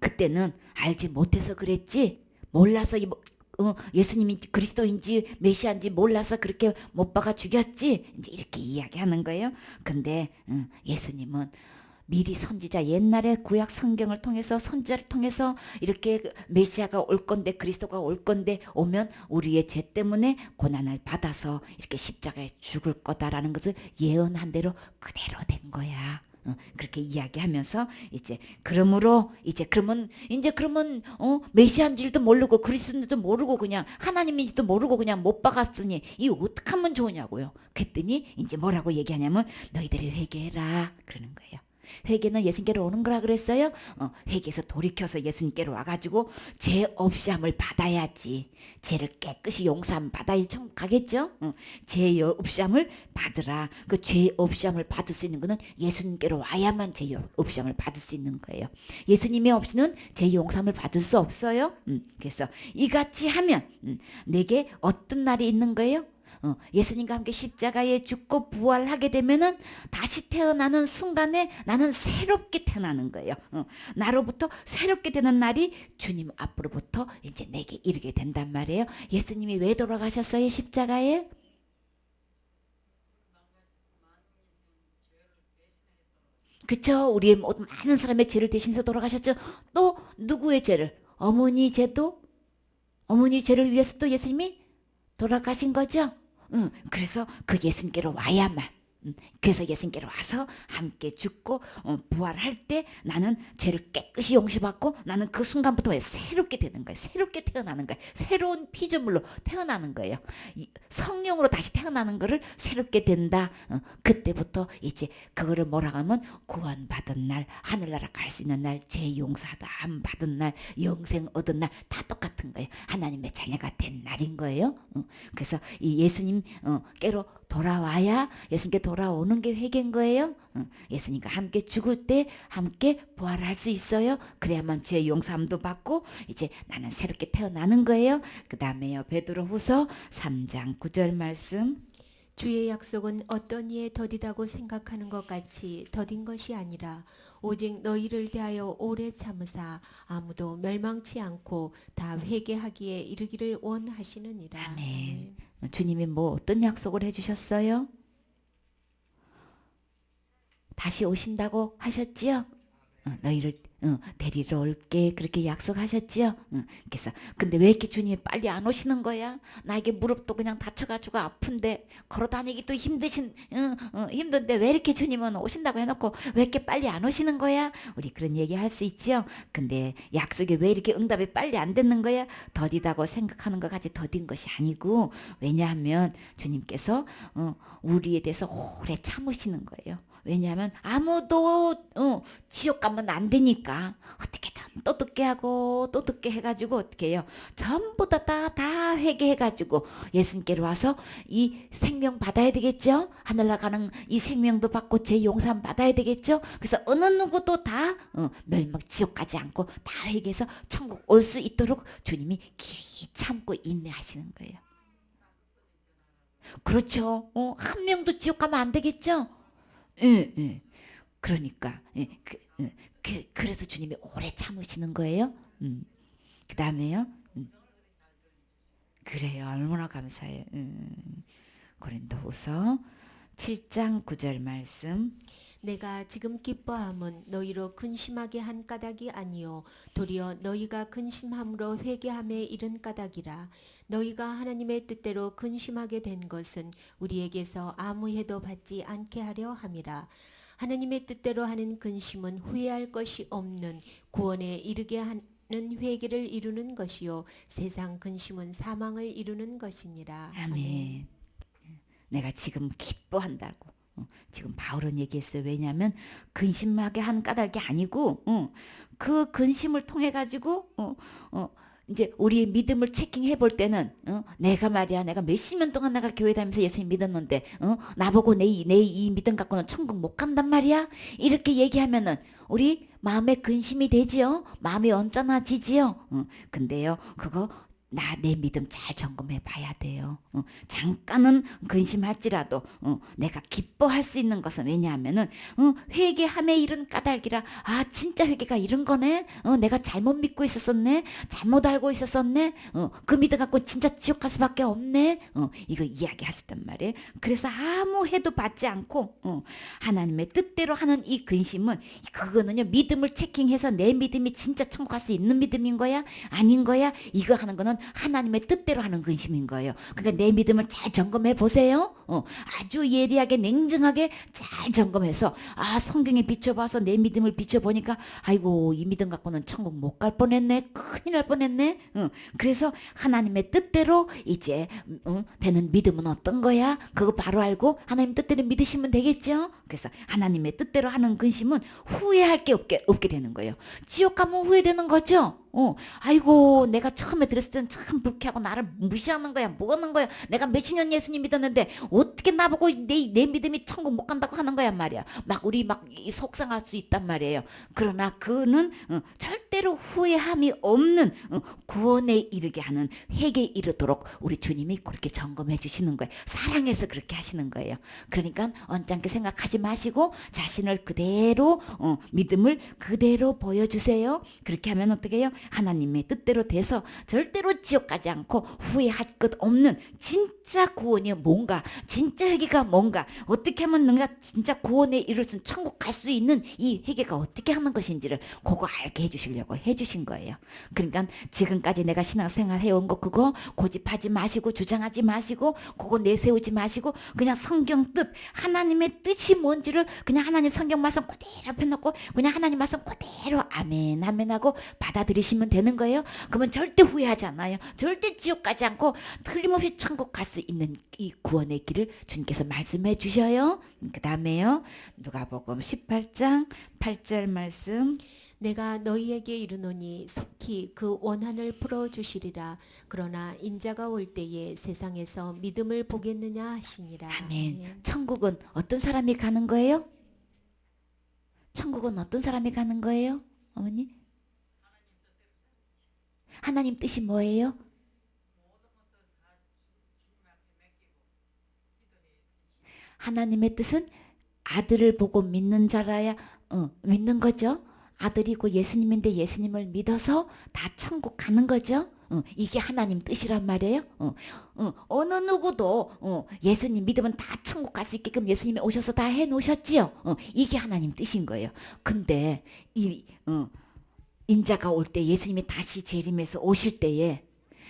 그때는 알지 못해서 그랬지. 몰라서 예수님이 그리스도인지 메시아인지 몰라서 그렇게 못 박아 죽였지. 이제 이렇게 이야기하는 거예요. 근데 예수님은 미리 선지자 옛날에 구약 성경을 통해서 선지자를 통해서 이렇게 메시아가 올 건데 그리스도가 올 건데 오면 우리의 죄 때문에 고난을 받아서 이렇게 십자가에 죽을 거다라는 것을 예언한 대로 그대로 된 거야. 그렇게 이야기하면서 그러면 메시아인지도 모르고 그리스도인지도 모르고 그냥 하나님인지도 모르고 그냥 못 박았으니 이 어떻게 하면 좋으냐고요. 그랬더니 이제 뭐라고 얘기하냐면 너희들이 회개해라 그러는 거예요. 회개는 예수님께로 오는 거라 그랬어요. 회개해서 돌이켜서 예수님께로 와가지고 죄 없이 함을 받아야지. 죄를 깨끗이 용서함 받아야 천국 가겠죠. 죄 없이 함을 받으라. 그 죄 없이 함을 받을 수 있는 거는 예수님께로 와야만 죄 없이 함을 받을 수 있는 거예요. 예수님이 없이는 죄 용서함을 받을 수 없어요. 그래서 이같이 하면 내게 어떤 날이 있는 거예요? 예수님과 함께 십자가에 죽고 부활하게 되면은 다시 태어나는 순간에 나는 새롭게 태어나는 거예요. 나로부터 새롭게 되는 날이 주님 앞으로부터 이제 내게 이르게 된단 말이에요. 예수님이 왜 돌아가셨어요? 십자가에? 그쵸? 우리의 많은 사람의 죄를 대신해서 돌아가셨죠. 또 누구의 죄를? 어머니 죄도? 어머니 죄를 위해서 또 예수님이 돌아가신 거죠. 그래서 그 예수님께로 와야만 그래서 예수님께로 와서 함께 죽고 부활할 때 나는 죄를 깨끗이 용서받고 나는 그 순간부터 새롭게 되는 거예요. 새롭게 태어나는 거예요. 새로운 피조물로 태어나는 거예요. 성령으로 다시 태어나는 거를 새롭게 된다. 그때부터 이제 그거를 뭐라 하면 구원받은 날, 하늘나라 갈 수 있는 날, 죄 용서함 받은 날, 영생 얻은 날 다 똑같은 거예요. 하나님의 자녀가 된 날인 거예요. 그래서 이 예수님께로 돌아와야 예수님께 돌아오는 게 회개인 거예요. 예수님과 함께 죽을 때 함께 부활할 수 있어요. 그래야만 죄 용서함도 받고 이제 나는 새롭게 태어나는 거예요. 그 다음에요. 베드로후서 3장 9절 말씀. 주의 약속은 어떤 이에 더디다고 생각하는 것 같이 더딘 것이 아니라 오직 너희를 대하여 오래 참으사 아무도 멸망치 않고 다 회개하기에 이르기를 원하시느니라. 아멘. 주님이 뭐 어떤 약속을 해주셨어요? 다시 오신다고 하셨지요? 너희를 데리러 올게 그렇게 약속하셨지요? 그래서 근데 왜 이렇게 주님이 빨리 안 오시는 거야? 나에게 무릎도 그냥 다쳐가지고 아픈데 걸어다니기도 힘든데 왜 이렇게 주님은 오신다고 해놓고 왜 이렇게 빨리 안 오시는 거야? 우리 그런 얘기 할 수 있지요? 근데 약속이 왜 이렇게 응답이 빨리 안 되는 거야? 더디다고 생각하는 것 같이 더딘 것이 아니고 왜냐하면 주님께서 우리에 대해서 오래 참으시는 거예요. 왜냐하면 아무도 지옥 가면 안 되니까 어떻게든 또 듣게 하고 또 듣게 해가지고 어떻게 해요? 전부 다 회개해가지고 예수님께로 와서 이 생명 받아야 되겠죠? 하늘나라 가는 이 생명도 받고 제 용산 받아야 되겠죠? 그래서 어느 누구도 다 멸망 지옥 가지 않고 다 회개해서 천국 올 수 있도록 주님이 길이 참고 인내하시는 거예요. 그렇죠. 한 명도 지옥 가면 안 되겠죠? 예, 예. 그러니까 그래서 주님이 오래 참으시는 거예요. 그 다음에요. 그래요. 얼마나 감사해요. 고린도후서 7장 9절 말씀. 내가 지금 기뻐함은 너희로 근심하게 한 까닭이 아니요 도리어 너희가 근심함으로 회개함에 이른 까닭이라. 너희가 하나님의 뜻대로 근심하게 된 것은 우리에게서 아무 해도 받지 않게 하려 함이라. 하나님의 뜻대로 하는 근심은 후회할 것이 없는 구원에 이르게 하는 회개를 이루는 것이요 세상 근심은 사망을 이루는 것이니라. 아멘. 내가 지금 기뻐한다고. 지금 바울은 얘기했어요. 왜냐하면 근심하게 한 까닭이 아니고 그 근심을 통해 가지고 이제 우리의 믿음을 체킹해 볼 때는 내가 말이야 내가 몇십 년 동안 내가 교회 다니면서 예수님 믿었는데 나보고 내 이 믿음 갖고는 천국 못 간단 말이야 이렇게 얘기하면은 우리 마음에 근심이 되지요. 마음이 언짢아지지요. 근데요 그거 내 믿음 잘 점검해 봐야 돼요. 잠깐은 근심할지라도 내가 기뻐할 수 있는 것은 왜냐하면은 회개함에 이른 까닭이라 진짜 회개가 이런 거네. 내가 잘못 믿고 있었었네. 잘못 알고 있었었네. 그 믿음 갖고 진짜 지옥 갈 수밖에 없네. 이거 이야기하셨단 말이에요. 그래서 아무 해도 받지 않고 하나님의 뜻대로 하는 이 근심은 그거는요 믿음을 체킹해서 내 믿음이 진짜 천국 갈 수 있는 믿음인 거야? 아닌 거야? 이거 하는 거는 하나님의 뜻대로 하는 근심인 거예요. 그러니까 내 믿음을 잘 점검해 보세요. 아주 예리하게 냉정하게 잘 점검해서 성경에 비춰봐서 내 믿음을 비춰보니까 아이고 이 믿음 갖고는 천국 못 갈 뻔했네. 큰일 날 뻔했네. 그래서 하나님의 뜻대로 이제 되는 믿음은 어떤 거야? 그거 바로 알고 하나님 뜻대로 믿으시면 되겠죠. 그래서 하나님의 뜻대로 하는 근심은 후회할 게 없게 되는 거예요. 지옥 가면 후회되는 거죠. 아이고 내가 처음에 들었을 때는 참 불쾌하고 나를 무시하는 거야. 뭐 하는 거야. 내가 몇십 년 예수님 믿었는데 어떻게 나보고 내 믿음이 천국 못 간다고 하는 거야 말이야. 우리 속상할 수 있단 말이에요. 그러나 그는 절대로 후회함이 없는 구원에 이르게 하는 회개에 이르도록 우리 주님이 그렇게 점검해 주시는 거예요. 사랑해서 그렇게 하시는 거예요. 그러니까 언짢게 생각하지 마시고 자신을 그대로 믿음을 그대로 보여주세요. 그렇게 하면 어떻게 해요? 하나님의 뜻대로 돼서 절대로 지옥 가지 않고 후회할 것 없는 진짜 구원이 뭔가 진짜 회개가 뭔가, 어떻게 하면 내가 진짜 구원에 이룰 수, 천국 갈 수 있는 이 회개가 어떻게 하는 것인지를 그거 알게 해주시려고 해주신 거예요. 그러니까 지금까지 내가 신앙생활 해온 거 그거 고집하지 마시고 주장하지 마시고 그거 내세우지 마시고 그냥 성경 뜻, 하나님의 뜻이 뭔지를 그냥 하나님 성경 말씀 그대로 펴놓고 그냥 하나님 말씀 그대로 아멘 아멘 하고 받아들이시면 되는 거예요. 그러면 절대 후회하지 않아요. 절대 지옥 가지 않고 틀림없이 천국 갈 수 있는 이 구원의 길을 주님께서 말씀해 주셔요. 그 다음에요, 누가복음 18장 8절 말씀. 내가 너희에게 이르노니 속히 그 원한을 풀어주시리라. 그러나 인자가 올 때에 세상에서 믿음을 보겠느냐 하시니라. 아멘. 천국은 어떤 사람이 가는 거예요? 천국은 어떤 사람이 가는 거예요? 어머니? 하나님 뜻이 뭐예요? 하나님의 뜻은 아들을 보고 믿는 자라야 믿는 거죠. 아들이고 예수님인데 예수님을 믿어서 다 천국 가는 거죠. 이게 하나님 뜻이란 말이에요. 어느 누구도 예수님 믿으면 다 천국 갈 수 있게끔 예수님이 오셔서 다 해놓으셨지요. 이게 하나님 뜻인 거예요. 근데 이 인자가 올 때 예수님이 다시 재림해서 오실 때에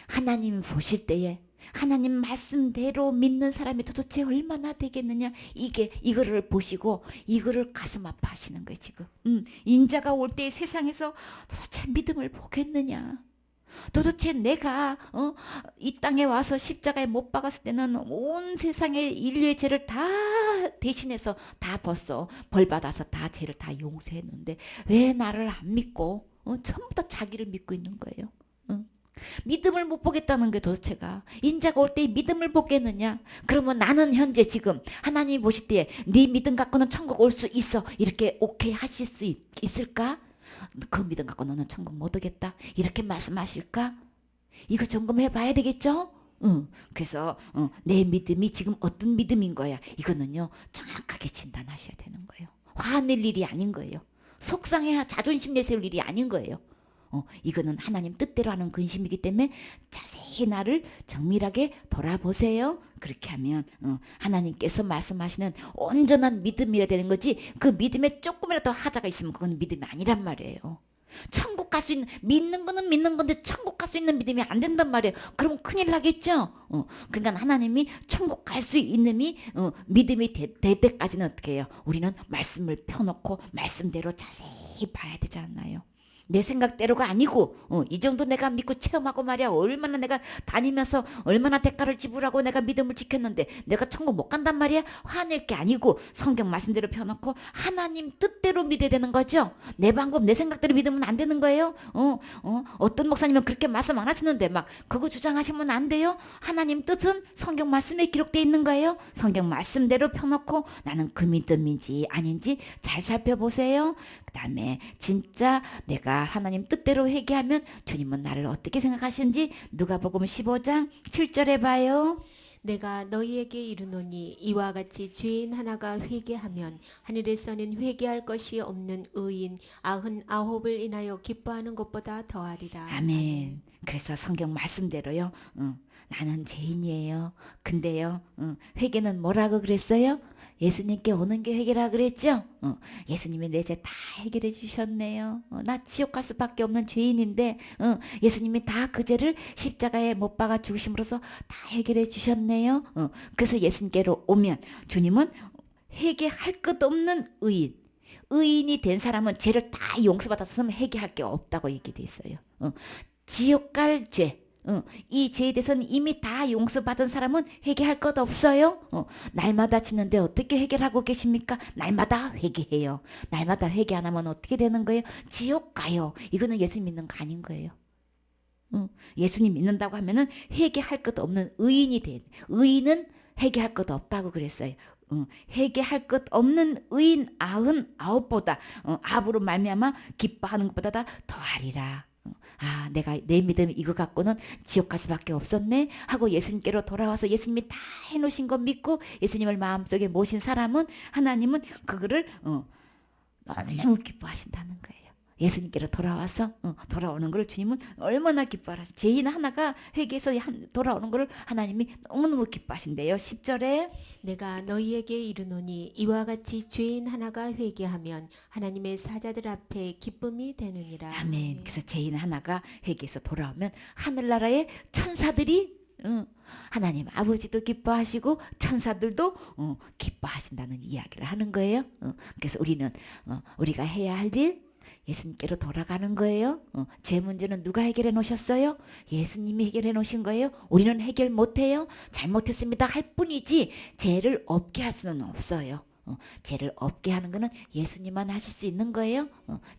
하나님이 보실 때에 하나님 말씀대로 믿는 사람이 도대체 얼마나 되겠느냐, 이거를 보시고 이거를 가슴 아파하시는 거예요 지금. 인자가 올 때 세상에서 도대체 믿음을 보겠느냐, 도대체 내가 이 땅에 와서 십자가에 못 박았을 때는 온 세상의 인류의 죄를 다 대신해서 다 벌써 벌 받아서 다 죄를 다 용서했는데 왜 나를 안 믿고 전부 다 자기를 믿고 있는 거예요. 믿음을 못 보겠다는 게 도대체가, 인자가 올 때 믿음을 보겠느냐? 그러면 나는 현재 지금 하나님이 보실 때에 네 믿음 갖고는 천국 올 수 있어 이렇게 오케이 하실 수 있을까? 그 믿음 갖고 너는 천국 못 오겠다 이렇게 말씀하실까? 이거 점검해 봐야 되겠죠? 그래서 내 믿음이 지금 어떤 믿음인 거야, 이거는요 정확하게 진단하셔야 되는 거예요. 화낼 일이 아닌 거예요. 속상해 자존심 내세울 일이 아닌 거예요. 이거는 하나님 뜻대로 하는 근심이기 때문에 자세히 나를 정밀하게 돌아보세요. 그렇게 하면 하나님께서 말씀하시는 온전한 믿음이라 되는 거지, 그 믿음에 조금이라도 하자가 있으면 그건 믿음이 아니란 말이에요. 천국 갈 수 있는, 믿는 거는 믿는 건데 천국 갈 수 있는 믿음이 안 된단 말이에요. 그럼 큰일 나겠죠. 그러니까 하나님이 천국 갈 수 있는 믿음이 될 때까지는 어떻게 해요? 우리는 말씀을 펴놓고 말씀대로 자세히 봐야 되지 않나요? 내 생각대로가 아니고 이 정도 내가 믿고 체험하고 말이야, 얼마나 내가 다니면서 얼마나 대가를 지불하고 내가 믿음을 지켰는데 내가 천국 못 간단 말이야. 화낼 게 아니고 성경 말씀대로 펴놓고 하나님 뜻대로 믿어야 되는 거죠. 내 방법 내 생각대로 믿으면 안 되는 거예요. 어떤 목사님은 그렇게 말씀 안 하시는데 막 그거 주장하시면 안 돼요. 하나님 뜻은 성경 말씀에 기록되어 있는 거예요. 성경 말씀대로 펴놓고 나는 그 믿음인지 아닌지 잘 살펴보세요. 그 다음에 진짜 내가 하나님 뜻대로 회개하면 주님은 나를 어떻게 생각하시는지 누가복음 15장 7절에 봐요. 내가 너희에게 이르노니 이와 같이 죄인 하나가 회개하면 하늘에서는 회개할 것이 없는 의인 99을 인하여 기뻐하는 것보다 더하리라. 아멘. 그래서 성경 말씀대로요. 나는 죄인이에요. 근데요. 회개는 뭐라고 그랬어요? 예수님께 오는 게 회개라 그랬죠? 예수님이 내 죄 다 해결해 주셨네요. 나 지옥 갈 수밖에 없는 죄인인데 예수님이 다 그 죄를 십자가에 못 박아 죽으심으로써 다 해결해 주셨네요. 그래서 예수님께로 오면 주님은 회개할 것 없는 의인, 의인이 된 사람은 죄를 다 용서받았으면 회개할 게 없다고 얘기돼 있어요. 지옥 갈 죄, 이 죄에 대해서는 이미 다 용서받은 사람은 회개할 것 없어요. 날마다 지는데 어떻게 해결하고 계십니까? 날마다 회개해요. 날마다 회개 안 하면 어떻게 되는 거예요? 지옥 가요. 이거는 예수님 믿는 거 아닌 거예요. 예수님 믿는다고 하면은 회개할 것 없는 의인이 돼. 의인은 회개할 것 없다고 그랬어요. 회개할 것 없는 의인 99보다 압으로 말미암아 기뻐하는 것보다 더하리라. 내가 내 믿음이 이거 갖고는 지옥 갈 수밖에 없었네 하고 예수님께로 돌아와서 예수님이 다 해놓으신 거 믿고 예수님을 마음속에 모신 사람은 하나님은 그거를 너무 기뻐하신다는 거예요. 예수님께로 돌아와서 돌아오는 걸 주님은 얼마나 기뻐하시. 죄인 하나가 회개해서 돌아오는 걸 하나님이 너무너무 기뻐하신대요. 10절에 내가 너희에게 이르노니 이와 같이 죄인 하나가 회개하면 하나님의 사자들 앞에 기쁨이 되느니라. 아멘. 그래서 죄인 하나가 회개해서 돌아오면 하늘나라의 천사들이 하나님 아버지도 기뻐하시고 천사들도 기뻐하신다는 이야기를 하는 거예요. 그래서 우리는 우리가 해야 할 일 예수님께로 돌아가는 거예요. 제 문제는 누가 해결해 놓으셨어요? 예수님이 해결해 놓으신 거예요. 우리는 해결 못해요. 잘못했습니다 할 뿐이지 죄를 없게 할 수는 없어요. 죄를 없게 하는 거는 예수님만 하실 수 있는 거예요.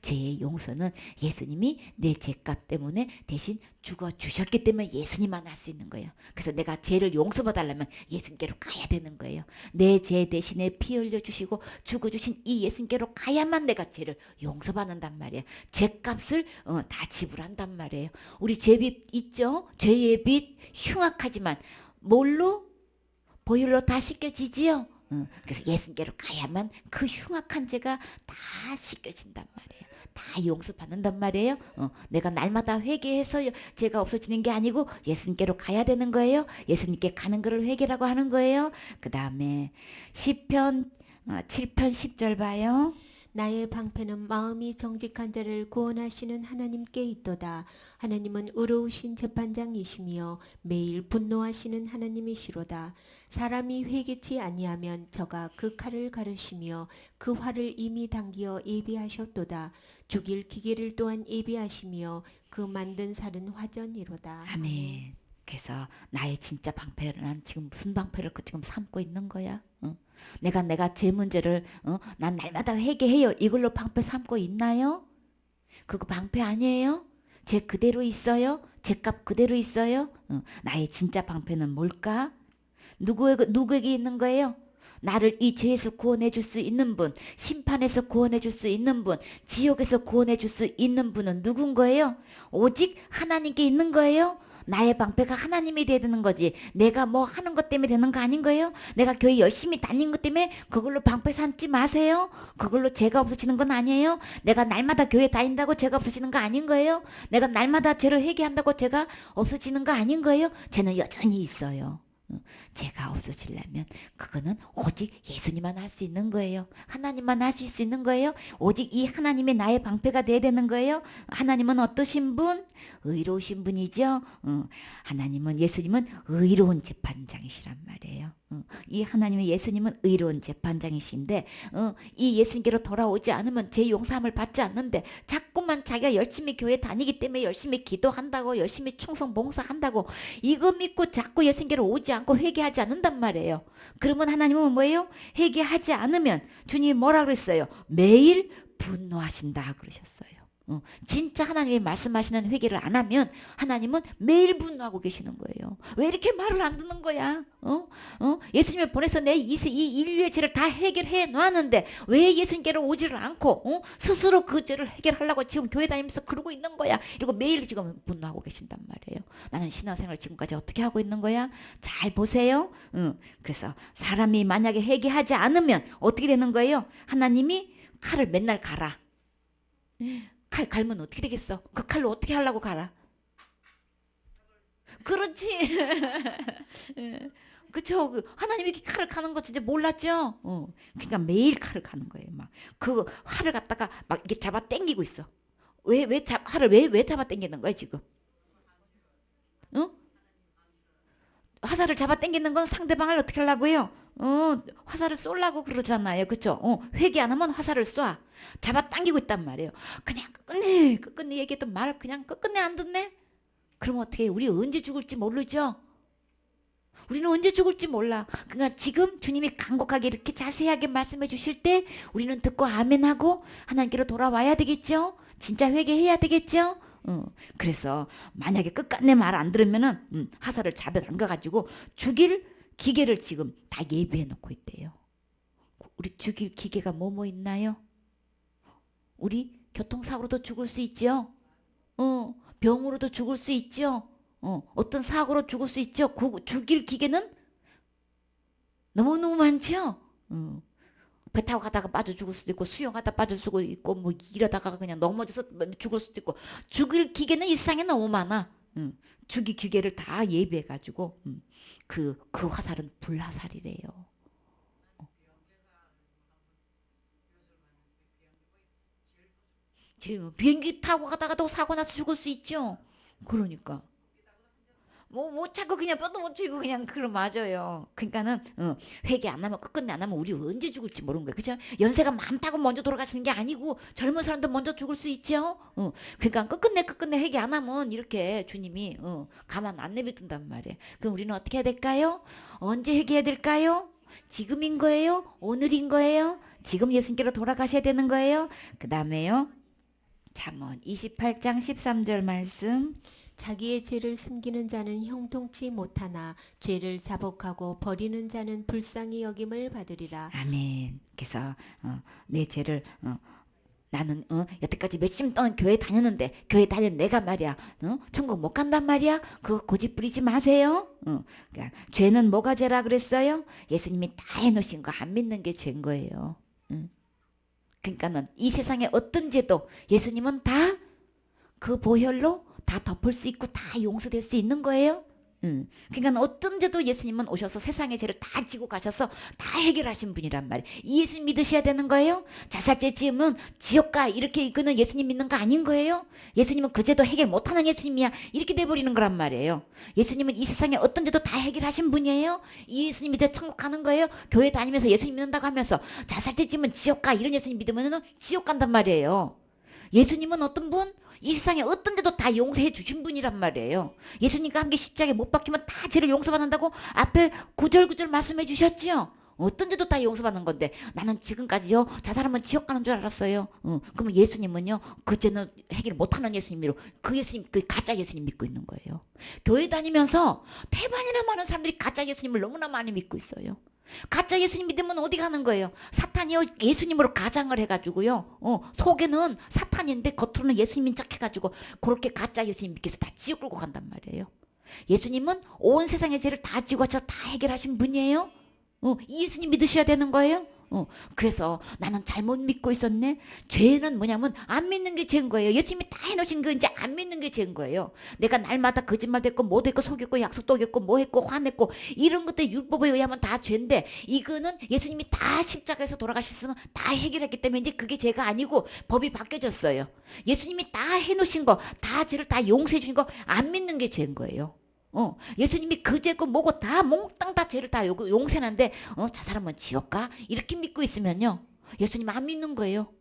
죄의 용서는 예수님이 내 죄값 때문에 대신 죽어 주셨기 때문에 예수님만 할 수 있는 거예요. 그래서 내가 죄를 용서받으려면 예수님께로 가야 되는 거예요. 내 죄 대신에 피 흘려 주시고 죽어 주신 이 예수님께로 가야만 내가 죄를 용서받는단 말이에요. 죄값을 다 지불한단 말이에요. 우리 죄빚 있죠? 죄의 빚 흉악하지만 뭘로? 보혈로 다 씻겨지지요. 그래서 예수님께로 가야만 그 흉악한 죄가 다 씻겨진단 말이에요. 다 용서받는단 말이에요. 내가 날마다 회개해서 죄가 없어지는 게 아니고 예수님께로 가야 되는 거예요. 예수님께 가는 것을 회개라고 하는 거예요. 그 다음에 시편 7편 10절 봐요. 나의 방패는 마음이 정직한 자를 구원하시는 하나님께 있도다. 하나님은 의로우신 재판장이시며 매일 분노하시는 하나님이시로다. 사람이 회개치 아니하면 저가 그 칼을 가르시며 그 활을 이미 당기어 예비하셨도다. 죽일 기계를 또한 예비하시며 그 만든 살은 화전이로다. 아멘. 그래서 나의 진짜 방패를 난 지금 무슨 방패를 지금 삼고 있는 거야? 내가 제 문제를 난 날마다 회개해요. 이걸로 방패 삼고 있나요? 그거 방패 아니에요? 제 그대로 있어요? 제값 그대로 있어요? 나의 진짜 방패는 뭘까? 누구에게 있는 거예요? 나를 이 죄에서 구원해 줄 수 있는 분, 심판에서 구원해 줄 수 있는 분, 지옥에서 구원해 줄 수 있는 분은 누군 거예요? 오직 하나님께 있는 거예요? 나의 방패가 하나님이 돼야 되는 거지. 내가 뭐 하는 것 때문에 되는 거 아닌 거예요? 내가 교회 열심히 다닌 것 때문에 그걸로 방패 삼지 마세요. 그걸로 죄가 없어지는 건 아니에요. 내가 날마다 교회 다닌다고 죄가 없어지는 거 아닌 거예요. 내가 날마다 죄를 회개한다고 죄가 없어지는 거 아닌 거예요. 죄는 여전히 있어요. 죄가 없어지려면 그거는 오직 예수님만 할 수 있는 거예요. 하나님만 하실 수 있는 거예요. 오직 이 하나님이 나의 방패가 돼야 되는 거예요. 하나님은 어떠신 분? 의로우신 분이죠. 하나님은 예수님은 의로운 재판장이시란 말이에요. 이 하나님의 예수님은 의로운 재판장이신데 이 예수님께로 돌아오지 않으면 제 용서함을 받지 않는데 자꾸만 자기가 열심히 교회 다니기 때문에 열심히 기도한다고 열심히 충성 봉사한다고 이거 믿고 자꾸 예수님께로 오지 않고 회개하지 않는단 말이에요. 그러면 하나님은 뭐예요? 회개하지 않으면 주님이 뭐라 그랬어요? 매일 분노하신다 그러셨어요. 진짜 하나님이 말씀하시는 회개를 안 하면 하나님은 매일 분노하고 계시는 거예요. 왜 이렇게 말을 안 듣는 거야? 예수님을 보내서 내 이 인류의 죄를 다 해결해 놨는데 왜 예수님께로 오지를 않고 스스로 그 죄를 해결하려고 지금 교회 다니면서 그러고 있는 거야. 이러고 매일 지금 분노하고 계신단 말이에요. 나는 신앙생활 지금까지 어떻게 하고 있는 거야? 잘 보세요. 그래서 사람이 만약에 회개하지 않으면 어떻게 되는 거예요? 하나님이 칼을 맨날 갈아. 칼 갈면 어떻게 되겠어? 그 칼로 어떻게 하려고 갈아? 그렇지. 그쵸. 하나님이 이렇게 칼을 가는 거 진짜 몰랐죠? 그러니까 매일 칼을 가는 거예요. 막 그 활을 갖다가 막 이렇게 잡아 당기고 있어. 활을 왜 잡아 당기는 거야 지금? 응? 화살을 잡아 당기는 건 상대방을 어떻게 하려고요? 화살을 쏘려고 그러잖아요. 그쵸? 회개 안 하면 화살을 쏴. 잡아 당기고 있단 말이에요. 그냥 끝끝내 얘기했던 말 그냥 끝끝내 안 듣네? 그럼 어떻게 해? 우리 언제 죽을지 모르죠? 우리는 언제 죽을지 몰라. 그러니까 지금 주님이 간곡하게 이렇게 자세하게 말씀해 주실 때 우리는 듣고 아멘하고 하나님께로 돌아와야 되겠죠? 진짜 회개해야 되겠죠? 그래서 만약에 끝까지 말 안 들으면은 화살을 잡아 당겨가지고 죽일 기계를 지금 다 예비해 놓고 있대요. 우리 죽일 기계가 뭐 있나요? 우리 교통사고로도 죽을 수 있죠. 병으로도 죽을 수 있죠. 어떤 사고로 죽을 수 있죠. 죽일 기계는 너무너무 많죠. 배 타고 가다가 빠져 죽을 수도 있고 수영하다 빠져 죽을 수도 있고 뭐 이러다가 그냥 넘어져서 죽을 수도 있고 죽을 기계는 이 세상에 너무 많아. 죽이 기계를 다 예비해가지고 그 화살은 불화살이래요. 지금 비행기 타고 가다가도 사고 나서 죽을 수 있죠. 그러니까 뭐 못 찾고 그냥 뼈도 못 치고 그냥 그럼 맞아요. 그러니까는 회개 안 하면 끝끝내 안 하면 우리 언제 죽을지 모르는 거예요. 그죠? 연세가 많다고 먼저 돌아가시는 게 아니고 젊은 사람도 먼저 죽을 수 있죠. 그러니까 끝끝내 회개 안 하면 이렇게 주님이 가만 안 내버둔단 말이에요. 그럼 우리는 어떻게 해야 될까요? 언제 회개해야 될까요? 지금인 거예요? 오늘인 거예요? 지금 예수님께로 돌아가셔야 되는 거예요? 그 다음에요. 잠언 28장 13절 말씀. 자기의 죄를 숨기는 자는 형통치 못하나 죄를 자복하고 버리는 자는 불쌍히 여김을 받으리라. 아멘. 그래서 내 죄를 나는 여태까지 몇십 동안 교회 다녔는데 교회 다닌 내가 말이야 천국 못 간단 말이야. 그거 고집 부리지 마세요. 그러니까 죄는 뭐가 죄라 그랬어요? 예수님이 다 해놓으신 거 안 믿는 게 죄인 거예요. 그러니까는 이 세상에 어떤 죄도 예수님은 다 그 보혈로 다 덮을 수 있고 다 용서될 수 있는 거예요. 그러니까 어떤 죄도 예수님은 오셔서 세상의 죄를 다 지고 가셔서 다 해결하신 분이란 말이에요. 이 예수님 믿으셔야 되는 거예요. 자살죄 지으면 지옥 가 이렇게 이끄는 예수님 믿는 거 아닌 거예요. 예수님은 그 죄도 해결 못하는 예수님이야 이렇게 돼버리는 거란 말이에요. 예수님은 이 세상에 어떤 죄도 다 해결하신 분이에요. 이 예수님 믿어 천국 가는 거예요. 교회 다니면서 예수님 믿는다고 하면서 자살죄 지으면 지옥 가 이런 예수님 믿으면 지옥 간단 말이에요. 예수님은 어떤 분? 이 세상에 어떤 데도 다 용서해 주신 분이란 말이에요. 예수님과 함께 십자가에 못 박히면 다 죄를 용서받는다고 앞에 구절구절 말씀해 주셨지요. 어떤 데도 다 용서받는 건데 나는 지금까지요 자살하면 지옥 가는 줄 알았어요. 그러면 예수님은요 그 죄는 해결 못하는 예수님으로 그 예수님 그 가짜 예수님 믿고 있는 거예요. 교회 다니면서 태반이나 많은 사람들이 가짜 예수님을 너무나 많이 믿고 있어요. 가짜 예수님 믿으면 어디 가는 거예요? 사탄이요 예수님으로 가장을 해가지고요 속에는 사탄인데 겉으로는 예수님인 척 해가지고 그렇게 가짜 예수님 믿게 해서 다 지옥 끌고 간단 말이에요. 예수님은 온 세상의 죄를 다 지고 하셔서 다 해결하신 분이에요. 이 예수님 믿으셔야 되는 거예요. 그래서 나는 잘못 믿고 있었네. 죄는 뭐냐면 안 믿는 게 죄인 거예요. 예수님이 다 해놓으신 거 이제 안 믿는 게 죄인 거예요. 내가 날마다 거짓말도 했고 뭐도 했고 속였고 약속도 어겼고 뭐 했고 화냈고 이런 것들 율법에 의하면 다 죄인데 이거는 예수님이 다 십자가에서 돌아가셨으면 다 해결했기 때문에 이제 그게 죄가 아니고 법이 바뀌어졌어요. 예수님이 다 해놓으신 거 다 죄를 다 용서해 주신 거 안 믿는 게 죄인 거예요. 예수님이 그 죄고 뭐고 다 몽땅 다 죄를 다 용서하는데 저 사람은 지옥 가? 이렇게 믿고 있으면요 예수님 안 믿는 거예요.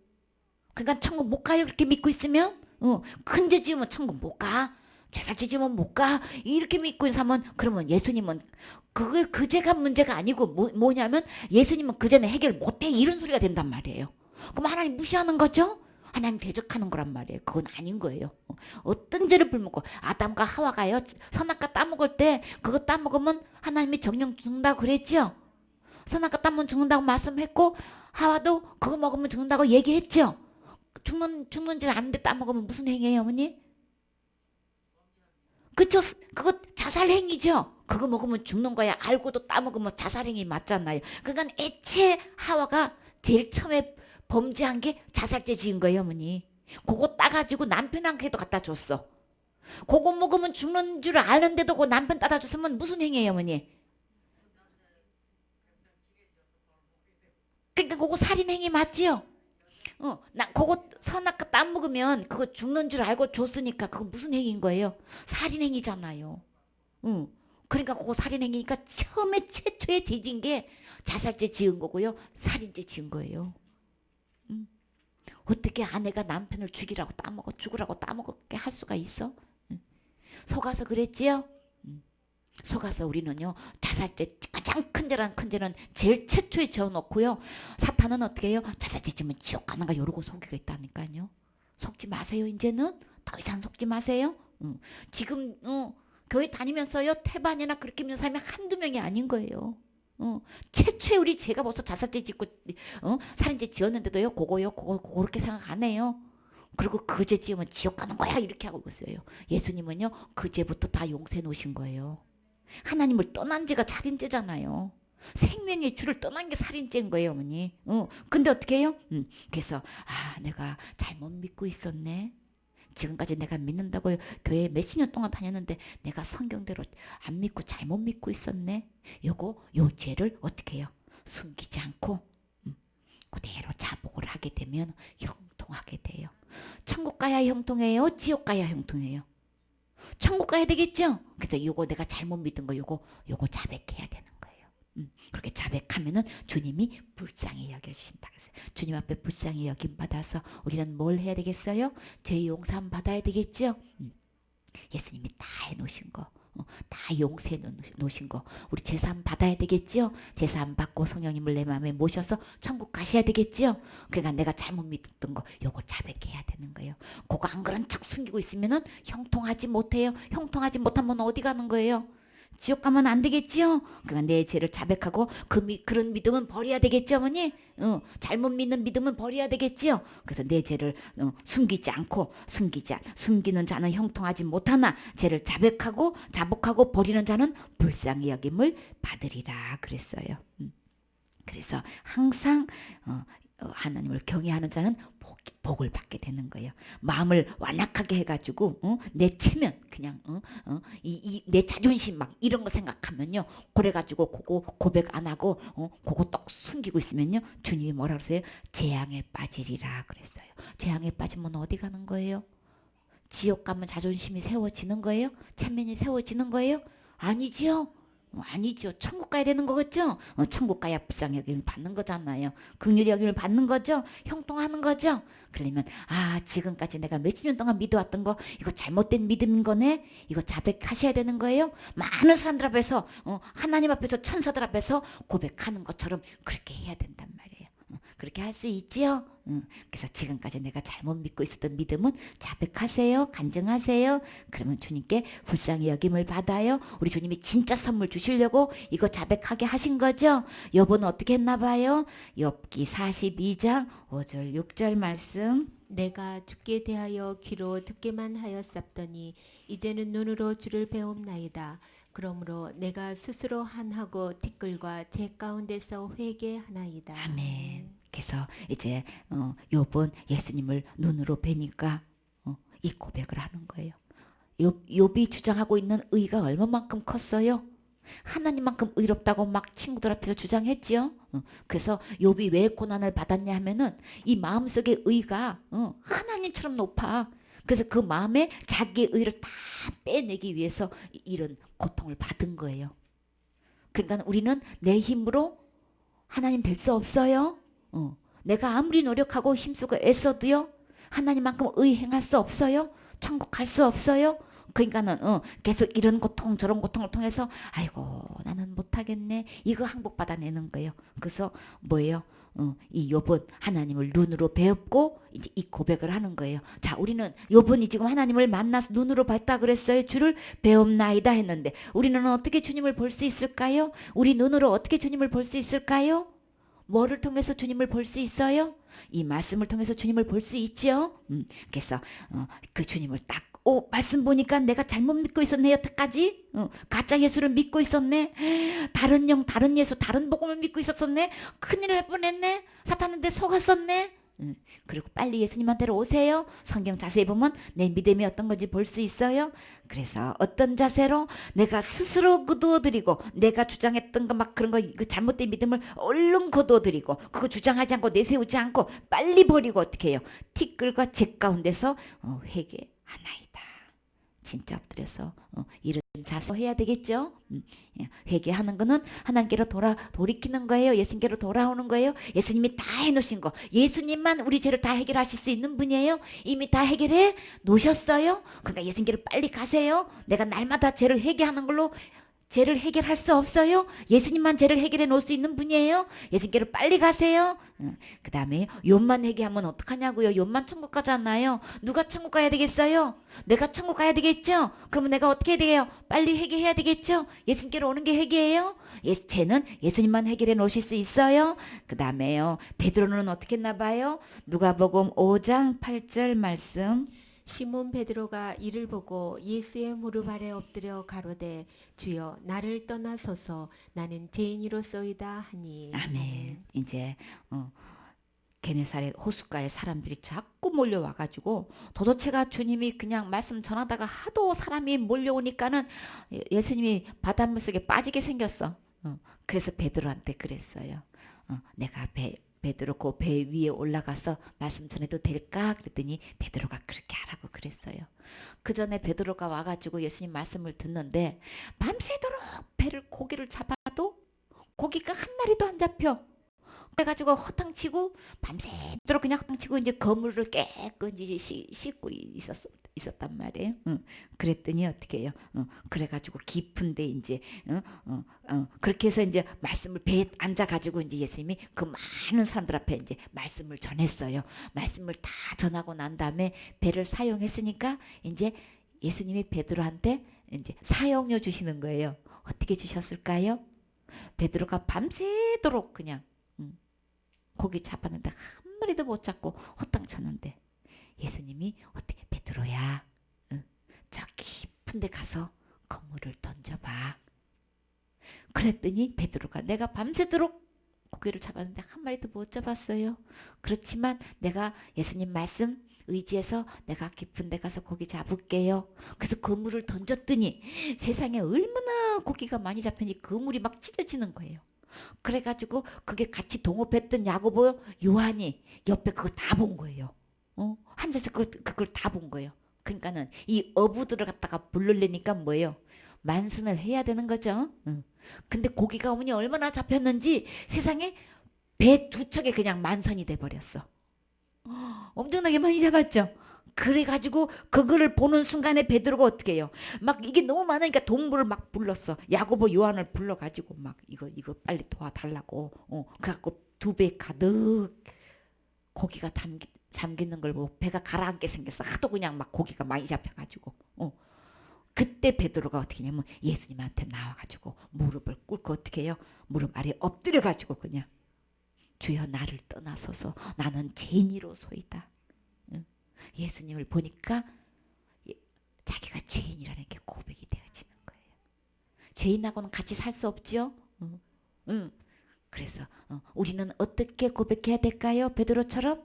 그러니까 천국 못 가요 그렇게 믿고 있으면 큰 죄 지으면 천국 못 가. 죄살지 지으면 못 가. 이렇게 믿고 있는 사람은 그러면 예수님은 그게 그 죄가 문제가 아니고 뭐냐면 예수님은 그 죄는 해결 못해 이런 소리가 된단 말이에요. 그럼 하나님 무시하는 거죠? 하나님 대적하는 거란 말이에요. 그건 아닌 거예요. 어떤 죄를 불먹고 아담과 하와가요 선악과 따먹을 때 그거 따먹으면 하나님이 정령 죽는다고 그랬죠. 선악과 따먹으면 죽는다고 말씀했고 하와도 그거 먹으면 죽는다고 얘기했죠. 죽는 줄 아는데 따먹으면 무슨 행위예요 어머니? 그쵸? 그거 자살행위죠. 그거 먹으면 죽는 거야. 알고도 따먹으면 자살행위 맞잖아요. 그러니까 애초에 하와가 제일 처음에 범죄한 게 자살죄 지은 거예요 어머니. 그거 따가지고 남편한테도 갖다 줬어. 그거 먹으면 죽는 줄 아는데도 그 남편 따다 줬으면 무슨 행위예요 어머니? 그러니까 그거 살인행위 맞지요? 나 그거 선악과 땀 먹으면 그거 죽는 줄 알고 줬으니까 그거 무슨 행위인 거예요? 살인행위잖아요. 그러니까 그거 살인행위니까 처음에 최초에 죄진 게 자살죄 지은 거고요. 살인죄 지은 거예요. 어떻게 아내가 남편을 죽이라고 따먹어 죽으라고 따먹게 할 수가 있어? 속아서 그랬지요? 속아서 우리는요 자살죄 가장 큰 죄란 큰 죄는 제일 최초에 지어놓고요 사탄은 어떻게 해요? 자살죄 지면 지옥 가는 가 이러고 속이고 있다니까요. 속지 마세요. 이제는 더 이상 속지 마세요. 지금 교회 다니면서요 태반이나 그렇게 믿는 사람이 한두 명이 아닌 거예요. 최초에 우리 제가 벌써 자살죄 짓고 살인죄 지었는데도요 그거 그렇게 생각 안 해요. 그리고 그 죄 지으면 지옥 가는 거야 이렇게 하고 있어요. 예수님은요 그 죄부터 다 용서해 놓으신 거예요. 하나님을 떠난 죄가 살인죄잖아요. 생명의 주를 떠난 게 살인죄인 거예요, 어머니. 근데 어떻게 해요? 그래서 내가 잘못 믿고 있었네. 지금까지 내가 믿는다고 교회 몇십 년 동안 다녔는데 내가 성경대로 안 믿고 잘못 믿고 있었네. 요 죄를 어떻게 해요? 숨기지 않고 그대로 자복을 하게 되면 형통하게 돼요. 천국 가야 형통해요? 지옥 가야 형통해요? 천국 가야 되겠죠? 그래서 요거 내가 잘못 믿은 거 요거 자백해야 되는 거예요. 그렇게 자백하면은 주님이 불쌍히 여겨주신다 그랬어요. 주님 앞에 불쌍히 여김 받아서 우리는 뭘 해야 되겠어요? 죄 용서함 받아야 되겠죠? 예수님이 다 해놓으신 거, 다 용서해 놓으신 거, 우리 제사함 받아야 되겠죠? 제사함 받고 성령님을 내 마음에 모셔서 천국 가셔야 되겠죠? 그러니까 내가 잘못 믿었던 거 요거 자백해야 되는 거예요. 그거 안 그런 척 숨기고 있으면은 형통하지 못해요. 형통하지 못하면 어디 가는 거예요? 지옥 가면 안 되겠죠? 그러니까 내 죄를 자백하고 그런 믿음은 버려야 되겠죠, 어머니? 잘못 믿는 믿음은 버려야 되겠죠? 그래서 내 죄를 숨기지 않고 숨기는 자는 형통하지 못하나 죄를 자백하고 자복하고 버리는 자는 불쌍히 여김을 받으리라 그랬어요. 그래서 항상 하나님을 경외하는 자는 복을 받게 되는 거예요. 마음을 완악하게 해가지고 내 체면 그냥 내 자존심 막 이런 거 생각하면요. 그래가지고 그거 고백 안 하고 그거 떡 숨기고 있으면요. 주님이 뭐라 그러세요? 재앙에 빠지리라 그랬어요. 재앙에 빠지면 어디 가는 거예요? 지옥 가면 자존심이 세워지는 거예요? 체면이 세워지는 거예요? 아니지요. 아니죠. 천국 가야 되는 거겠죠? 천국 가야 불쌍히 여김을 받는 거잖아요. 긍휼히 여김을 받는 거죠? 형통하는 거죠? 그러면 지금까지 내가 몇십 년 동안 믿어왔던 거 이거 잘못된 믿음인 거네? 이거 자백하셔야 되는 거예요? 많은 사람들 앞에서 하나님 앞에서 천사들 앞에서 고백하는 것처럼 그렇게 해야 된단 말이에요. 그렇게 할 수 있지요? 그래서 지금까지 내가 잘못 믿고 있었던 믿음은 자백하세요. 간증하세요. 그러면 주님께 불쌍히 여김을 받아요. 우리 주님이 진짜 선물 주시려고 이거 자백하게 하신 거죠? 여보는 어떻게 했나 봐요? 욥기 42장 5절 6절 말씀. 내가 주께 대하여 귀로 듣기만 하였사더니 이제는 눈으로 주를 배움나이다. 그러므로 내가 스스로 한하고 티끌과 제 가운데서 회개하나이다. 아멘. 그래서 이제 욥은 예수님을 눈으로 뵈니까 이 고백을 하는 거예요. 욥이 주장하고 있는 의가 얼마만큼 컸어요? 하나님만큼 의롭다고 막 친구들 앞에서 주장했지요. 그래서 욥이 왜 고난을 받았냐 하면은 이 마음속의 의가 하나님처럼 높아. 그래서 그 마음에 자기의 의를 다 빼내기 위해서 이런 고통을 받은 거예요. 그러니까 우리는 내 힘으로 하나님 될 수 없어요. 내가 아무리 노력하고 힘쓰고 애써도요. 하나님만큼 의행할 수 없어요. 천국 갈 수 없어요. 그러니까는 계속 이런 고통 저런 고통을 통해서 아이고 나는 못하겠네. 이거 항복받아내는 거예요. 그래서 뭐예요? 이 욥은 하나님을 눈으로 배웠고 이제 이 고백을 하는 거예요. 자, 우리는 욥은이 지금 하나님을 만나서 눈으로 봤다 그랬어요. 주를 배움나이다 했는데 우리는 어떻게 주님을 볼 수 있을까요? 우리 눈으로 어떻게 주님을 볼 수 있을까요? 뭐를 통해서 주님을 볼 수 있어요? 이 말씀을 통해서 주님을 볼 수 있죠. 그래서 그 주님을 딱 말씀 보니까 내가 잘못 믿고 있었네 여태까지. 가짜 예수를 믿고 있었네. 다른 영 다른 예수 다른 복음을 믿고 있었었네. 큰일 날 뻔했네. 사탄한테 속았었네. 그리고 빨리 예수님한테로 오세요. 성경 자세히 보면 내 믿음이 어떤 건지 볼 수 있어요. 그래서 어떤 자세로 내가 스스로 거두어드리고 내가 주장했던 거 막 그런 거 그 잘못된 믿음을 얼른 거두어드리고 그거 주장하지 않고 내세우지 않고 빨리 버리고 어떻게 해요? 티끌과 재 가운데서 회개하나이다. 진짜 엎드려서 이런 자세 해야 되겠죠. 회개하는 거는 하나님께로 돌이키는 거예요. 예수님께로 돌아오는 거예요. 예수님이 다 해놓으신 거. 예수님만 우리 죄를 다 해결하실 수 있는 분이에요. 이미 다 해결해 놓으셨어요. 그러니까 예수님께로 빨리 가세요. 내가 날마다 죄를 회개하는 걸로 죄를 해결할 수 없어요. 예수님만 죄를 해결해 놓을 수 있는 분이에요. 예수님께로 빨리 가세요. 그 다음에 욥만 회개하면 어떡하냐고요. 욥만 천국 가잖아요. 누가 천국 가야 되겠어요? 내가 천국 가야 되겠죠? 그러면 내가 어떻게 해야 돼요? 빨리 회개해야 되겠죠? 예수님께로 오는 게 회개예요? 죄는 예수님만 해결해 놓으실 수 있어요. 그 다음에요. 베드로는 어떻게 했나 봐요? 누가복음 5장 8절 말씀. 시몬 베드로가 이를 보고 예수의 무릎 아래 엎드려 가로되 주여 나를 떠나소서 나는 죄인이로소이다 하니. 아멘. 이제 게네사렛 호숫가에 사람들이 자꾸 몰려와가지고 도도체가 주님이 그냥 말씀 전하다가 하도 사람이 몰려오니까는 예수님이 바닷물 속에 빠지게 생겼어. 그래서 베드로한테 그랬어요. 내가 베드로 그 배 위에 올라가서 말씀 전해도 될까? 그랬더니 베드로가 그렇게 하라고 그랬어요. 그 전에 베드로가 와가지고 예수님 말씀을 듣는데 밤새도록 고기를 잡아도 고기가 한 마리도 안 잡혀. 그래가지고 허탕치고 밤새도록 그냥 허탕치고 이제 거물을 깨끗이 씻고 있었단 말이에요. 그랬더니 어떻게 해요? 그래가지고 깊은데 이제 그렇게 해서 이제 말씀을 배에 앉아가지고 이제 예수님이 그 많은 사람들 앞에 이제 말씀을 전했어요. 말씀을 다 전하고 난 다음에 배를 사용했으니까 이제 예수님이 베드로한테 이제 사용료 주시는 거예요. 어떻게 주셨을까요? 베드로가 밤새도록 그냥 고기 잡았는데 한 마리도 못 잡고 호땅 쳤는데 예수님이 어떻게 베드로야 저 깊은 데 가서 그물을 던져봐. 그랬더니 베드로가 내가 밤새도록 고기를 잡았는데 한 마리도 못 잡았어요. 그렇지만 내가 예수님 말씀 의지해서 내가 깊은 데 가서 고기 잡을게요. 그래서 그물을 던졌더니 세상에 얼마나 고기가 많이 잡혔니 그물이 막 찢어지는 거예요. 그래가지고 그게 같이 동업했던 야고보 요한이 옆에 그거 다 본 거예요. 앉아서 그걸 다 본 거예요. 그러니까는 이 어부들을 갖다가 부르려니까 뭐예요? 만선을 해야 되는 거죠. 근데 고기가 어머니 얼마나 잡혔는지 세상에 배 두 척에 그냥 만선이 돼 버렸어. 엄청나게 많이 잡았죠. 그래가지고 그거를 보는 순간에 베드로가 어떻게 해요? 막 이게 너무 많으니까 동물을 막 불렀어. 야고보 요한을 불러가지고 막 이거 빨리 도와달라고. 그래갖고 두 배 가득 고기가 잠기는 걸 보고 배가 가라앉게 생겼어. 하도 그냥 막 고기가 많이 잡혀가지고. 그때 베드로가 어떻게 하냐면 예수님한테 나와가지고 무릎을 꿇고 어떻게 해요? 무릎 아래 엎드려가지고 그냥 주여 나를 떠나소서 나는 죄인이로소이다. 예수님을 보니까 자기가 죄인이라는 게 고백이 되어지는 거예요. 죄인하고는 같이 살 수 없지요. 그래서 우리는 어떻게 고백해야 될까요? 베드로처럼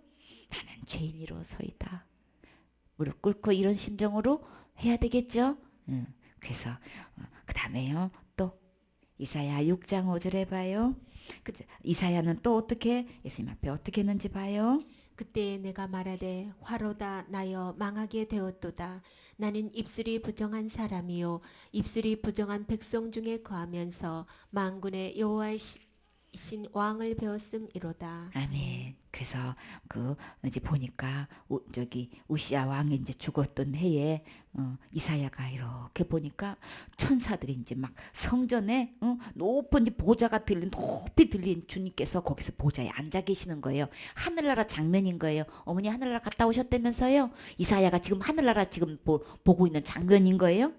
나는 죄인이로소이다. 무릎 꿇고 이런 심정으로 해야 되겠죠. 그래서 그 다음에요 또 이사야 6장 5절에 봐요. 이사야는 또 어떻게 예수님 앞에 어떻게 했는지 봐요. 그때 내가 말하되 화로다 나여 망하게 되었도다. 나는 입술이 부정한 사람이요 입술이 부정한 백성 중에 거하면서 만군의 여호와이신 왕을 배웠음이로다. 아멘. 그래서 그 이제 보니까 저기 우시아 왕이 이제 죽었던 해에 이사야가 이렇게 보니까 천사들이 이제 막 성전에 높은 보좌가 높이 들린 주님께서 거기서 보좌에 앉아 계시는 거예요. 하늘나라 장면인 거예요. 어머니 하늘나라 갔다 오셨다면서요? 이사야가 지금 하늘나라 지금 보고 있는 장면인 거예요.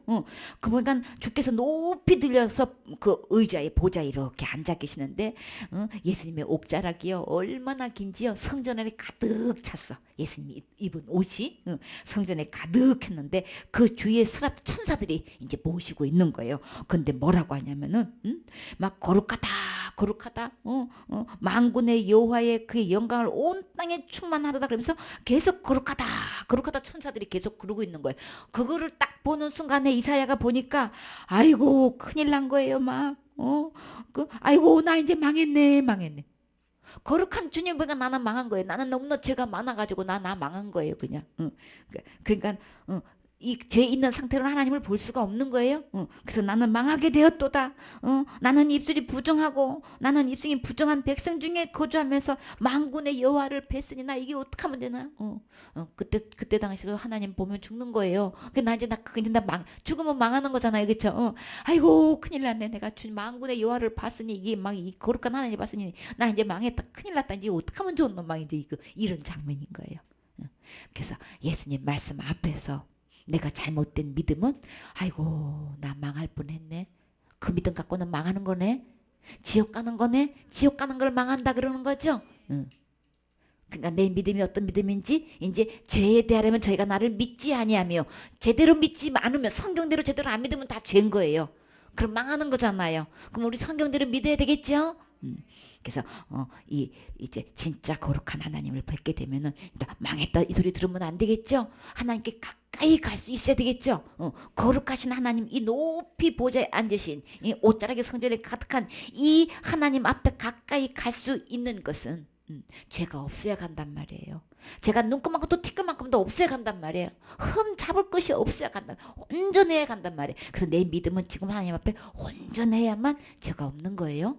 그 보니까 주께서 높이 들려서 그 의자에 보좌에 이렇게 앉아 계시는데 예수님의 옥자락이요 얼마나 긴지요. 성전에 가득 찼어. 예수님이 입은 옷이 성전에 가득했는데 그 주위에 스랍 천사들이 이제 모시고 있는 거예요. 근데 뭐라고 하냐면은 막 거룩하다 만군의 여호와의 그의 영광을 온 땅에 충만하다 그러면서 계속 거룩하다 천사들이 계속 그러고 있는 거예요. 그거를 딱 보는 순간에 이사야가 보니까 아이고 큰일 난 거예요. 막 아이고 나 이제 망했네. 거룩한 주님 보니까 나는 망한 거예요. 나는 너무나 죄가 많아가지고 나 망한 거예요. 그냥. 그러니까 이 죄 있는 상태로 하나님을 볼 수가 없는 거예요. 그래서 나는 망하게 되었도다. 나는 입술이 부정하고 나는 입술이 부정한 백성 중에 거주하면서 만군의 여호와를 뵀으니 나 이게 어떻게 하면 되나? 그때 당시도 하나님 보면 죽는 거예요. 나 이제 죽으면 망하는 거잖아요, 그렇죠? 아이고 큰일 났네. 내가 주님 만군의 여호와를 봤으니 이게 막 이 거룩한 하나님 봤으니 나 이제 망했다. 큰일 났다. 이제 어떻게 하면 좋노? 막 이제 이런 장면인 거예요. 그래서 예수님 말씀 앞에서 내가 잘못된 믿음은 아이고 나 망할 뻔했네. 그 믿음 갖고는 망하는 거네. 지옥 가는 거네. 지옥 가는 걸 망한다 그러는 거죠. 그러니까 내 믿음이 어떤 믿음인지 이제 죄에 대하려면 저희가 나를 믿지 아니하며 제대로 믿지 않으면 성경대로 제대로 안 믿으면 다 죄인 거예요. 그럼 망하는 거잖아요. 그럼 우리 성경대로 믿어야 되겠죠? 그래서 이제 진짜 거룩한 하나님을 뵙게 되면은 망했다 이 소리 들으면 안 되겠죠? 하나님께 가까이 갈 수 있어야 되겠죠? 거룩하신 하나님, 이 높이 보좌에 앉으신 이 옷자락의 성전에 가득한 이 하나님 앞에 가까이 갈 수 있는 것은 죄가 없어야 간단 말이에요. 제가 눈금만큼도 티끌만큼도 없어야 간단 말이에요. 흠 잡을 것이 없어야 간다. 온전해야 간단 말이에요. 그래서 내 믿음은 지금 하나님 앞에 온전해야만 죄가 없는 거예요.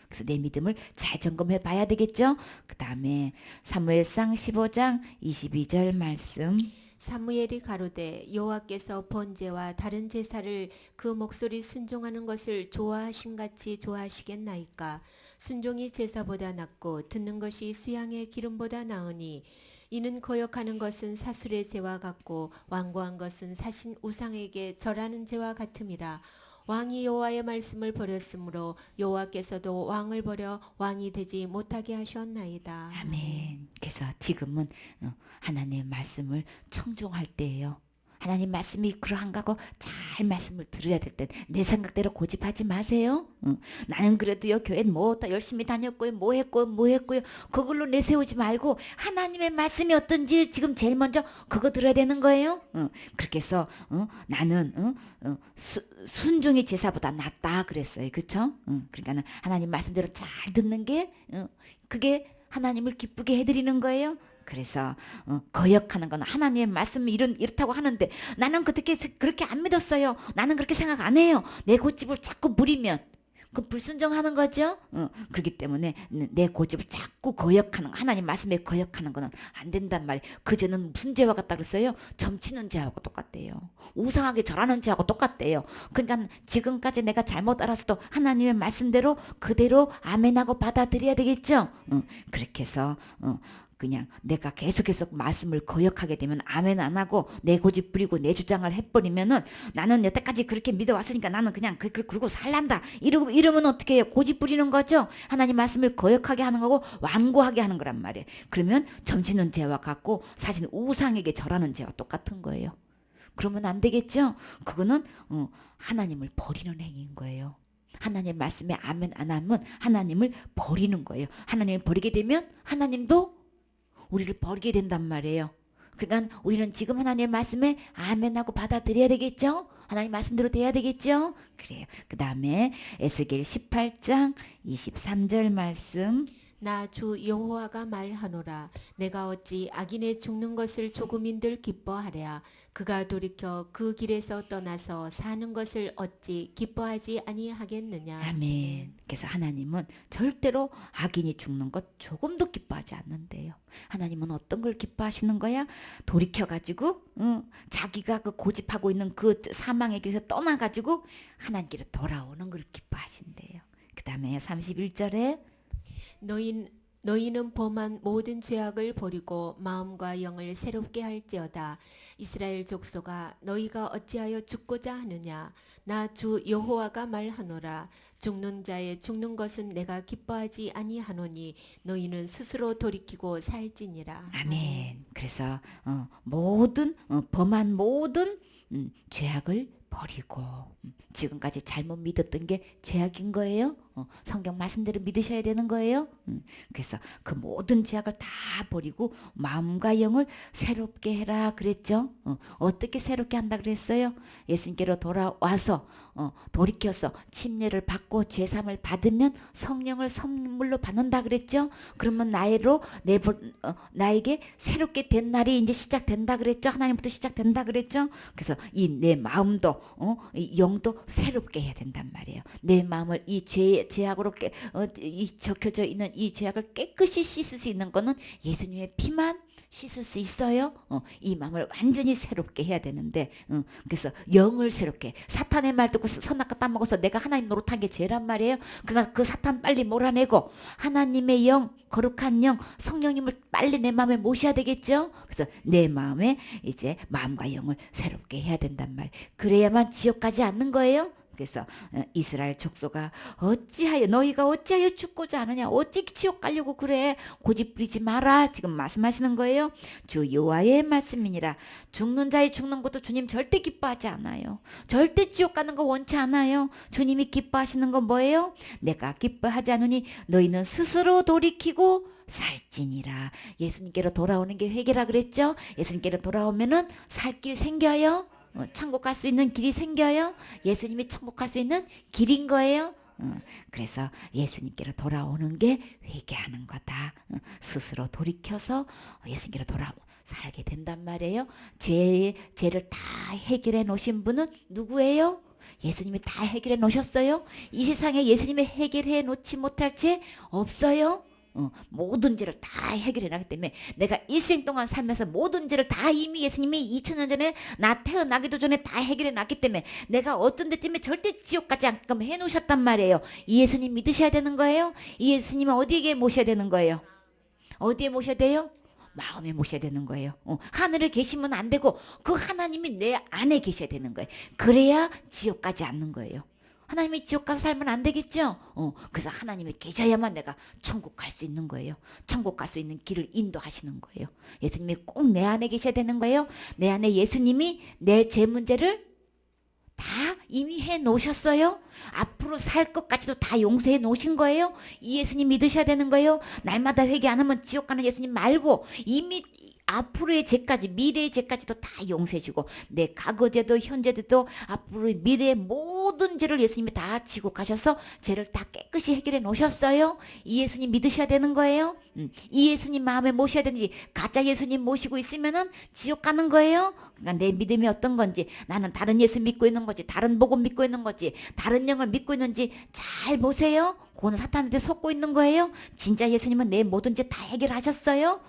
그래서 내 믿음을 잘 점검해 봐야 되겠죠. 그 다음에 사무엘상 15장 22절 말씀. 사무엘이 가로되 여호와께서 번제와 다른 제사를 그 목소리 순종하는 것을 좋아하신 같이 좋아하시겠나이까. 순종이 제사보다 낫고 듣는 것이 수양의 기름보다 나으니 이는 거역하는 것은 사술의 죄와 같고 완고한 것은 사신 우상에게 절하는 죄와 같음이라. 왕이 여호와의 말씀을 버렸으므로 여호와께서도 왕을 버려 왕이 되지 못하게 하셨나이다. 아멘. 그래서 지금은 하나님의 말씀을 청종할 때예요. 하나님 말씀이 그러한가고 잘 말씀을 들어야 될 때 내 생각대로 고집하지 마세요. 나는 그래도요 교회 다 열심히 다녔고요 뭐 했고요 그걸로 내세우지 말고 하나님의 말씀이 어떤지 지금 제일 먼저 그거 들어야 되는 거예요. 그렇게 해서 나는 순종이 제사보다 낫다 그랬어요. 그렇죠? 그러니까는 하나님 말씀대로 잘 듣는 게 그게 하나님을 기쁘게 해드리는 거예요. 그래서 거역하는 건 하나님의 말씀이 이렇다고 하는데 나는 그렇게 안 믿었어요. 나는 그렇게 생각 안 해요. 내 고집을 자꾸 부리면 그 불순종하는 거죠. 그렇기 때문에 내 고집을 자꾸 거역하는 하나님 말씀에 거역하는 거는 안 된단 말이에요. 그 죄는 무슨 죄와 같다 그랬어요? 점치는 죄하고 똑같대요. 우상하게 절하는 죄하고 똑같대요. 그러니까 지금까지 내가 잘못 알았어도 하나님의 말씀대로 그대로 아멘하고 받아들여야 되겠죠. 그렇게 해서 그냥 내가 계속해서 말씀을 거역하게 되면 아멘 안 하고 내 고집 부리고 내 주장을 해버리면은 나는 여태까지 그렇게 믿어왔으니까 나는 그냥 그러고 살란다 이러면 어떻게 해요? 고집 부리는 거죠. 하나님 말씀을 거역하게 하는 거고 완고하게 하는 거란 말이에요. 그러면 점치는 죄와 같고 사실 우상에게 절하는 죄와 똑같은 거예요. 그러면 안 되겠죠. 그거는 하나님을 버리는 행위인 거예요. 하나님 말씀에 아멘 안 하면 하나님을 버리는 거예요. 하나님을 버리게 되면 하나님도 우리를 버리게 된단 말이에요. 그러니까 우리는 지금 하나님의 말씀에 아멘하고 받아들여야 되겠죠? 하나님 말씀대로 돼야 되겠죠? 그래요. 그 다음에 에스겔 18장 23절 말씀. 나 주 여호와가 말하노라. 내가 어찌 악인의 죽는 것을 조금인들 기뻐하랴. 그가 돌이켜 그 길에서 떠나서 사는 것을 어찌 기뻐하지 아니하겠느냐. 아멘. 그래서 하나님은 절대로 악인이 죽는 것 조금도 기뻐하지 않는데요. 하나님은 어떤 걸 기뻐하시는 거야? 돌이켜가지고 자기가 그 고집하고 있는 그 사망의 길에서 떠나가지고 하나님께로 돌아오는 걸 기뻐하신대요. 그 다음에 31절에 너희는 범한 모든 죄악을 버리고 마음과 영을 새롭게 할지어다. 이스라엘 족속아, 너희가 어찌하여 죽고자 하느냐? 나 주 여호와가 말하노라. 죽는 자의 죽는 것은 내가 기뻐하지 아니하노니 너희는 스스로 돌이키고 살지니라. 아멘. 그래서 범한 모든 죄악을 버리고 지금까지 잘못 믿었던 게 죄악인 거예요. 성경 말씀대로 믿으셔야 되는 거예요. 그래서 그 모든 죄악을 다 버리고 마음과 영을 새롭게 해라 그랬죠. 어떻게 새롭게 한다 그랬어요? 예수님께로 돌아와서 돌이켜서 침례를 받고 죄사함을 받으면 성령을 선물로 받는다 그랬죠. 그러면 나에게 새롭게 된 날이 이제 시작된다 그랬죠. 하나님부터 시작된다 그랬죠. 그래서 이 내 마음도 이 영도 새롭게 해야 된단 말이에요. 내 마음을 이 죄악으로 적혀져 있는 이 죄악을 깨끗이 씻을 수 있는 거는 예수님의 피만 씻을 수 있어요. 이 마음을 완전히 새롭게 해야 되는데 그래서 영을 새롭게 사탄의 말 듣고 선악과 따먹어서 내가 하나님 노릇한 게 죄란 말이에요. 그러니까 그 사탄 빨리 몰아내고 하나님의 영 거룩한 영 성령님을 빨리 내 마음에 모셔야 되겠죠. 그래서 내 마음에 이제 마음과 영을 새롭게 해야 된단 말이에요. 그래야만 지옥 가지 않는 거예요. 그래서 이스라엘 족속아 너희가 어찌하여 죽고자 하느냐, 어찌 지옥 가려고 그래, 고집 부리지 마라, 지금 말씀하시는 거예요. 주 여호와의 말씀이니라. 죽는 자의 죽는 것도 주님 절대 기뻐하지 않아요. 절대 지옥 가는 거 원치 않아요. 주님이 기뻐하시는 건 뭐예요? 내가 기뻐하지 않으니 너희는 스스로 돌이키고 살지니라. 예수님께로 돌아오는 게 회개라 그랬죠. 예수님께로 돌아오면은 살 길 생겨요. 천국 갈 수 있는 길이 생겨요. 예수님이 천국 갈 수 있는 길인 거예요. 그래서 예수님께로 돌아오는 게 회개하는 거다. 스스로 돌이켜서 예수님께로 살게 된단 말이에요. 죄를 다 해결해 놓으신 분은 누구예요? 예수님이 다 해결해 놓으셨어요. 이 세상에 예수님이 해결해 놓지 못할 죄 없어요. 모든 죄를 다 해결해 놨기 때문에 내가 일생 동안 살면서 모든 죄를 다 이미 예수님이 2000년 전에 나 태어나기도 전에 다 해결해 놨기 때문에 내가 어떤 데 때문에 절대 지옥 가지 않게끔 해 놓으셨단 말이에요. 이 예수님 믿으셔야 되는 거예요. 이 예수님은 어디에 모셔야 되는 거예요? 어디에 모셔야 돼요? 마음에 모셔야 되는 거예요. 하늘에 계시면 안 되고 그 하나님이 내 안에 계셔야 되는 거예요. 그래야 지옥 가지 않는 거예요. 하나님이 지옥 가서 살면 안 되겠죠? 그래서 하나님이 계셔야만 내가 천국 갈 수 있는 거예요. 천국 갈 수 있는 길을 인도하시는 거예요. 예수님이 꼭 내 안에 계셔야 되는 거예요. 내 안에 예수님이 내 죄 문제를 다 이미 해 놓으셨어요. 앞으로 살 것까지도 다 용서해 놓으신 거예요. 이 예수님 믿으셔야 되는 거예요. 날마다 회개 안 하면 지옥 가는 예수님 말고 이미 앞으로의 죄까지, 미래의 죄까지도 다 용서해 주고 내 과거죄도 현재죄도 앞으로 미래의 모든 죄를 예수님이 다 지고 가셔서 죄를 다 깨끗이 해결해 놓으셨어요. 이 예수님 믿으셔야 되는 거예요. 이 예수님 마음에 모셔야 되는지, 가짜 예수님 모시고 있으면은 지옥 가는 거예요. 그러니까 내 믿음이 어떤 건지, 나는 다른 예수 믿고 있는 거지, 다른 복음 믿고 있는 거지, 다른 영을 믿고 있는지 잘 보세요. 그거는 사탄한테 속고 있는 거예요. 진짜 예수님은 내 모든 죄 다 해결하셨어요.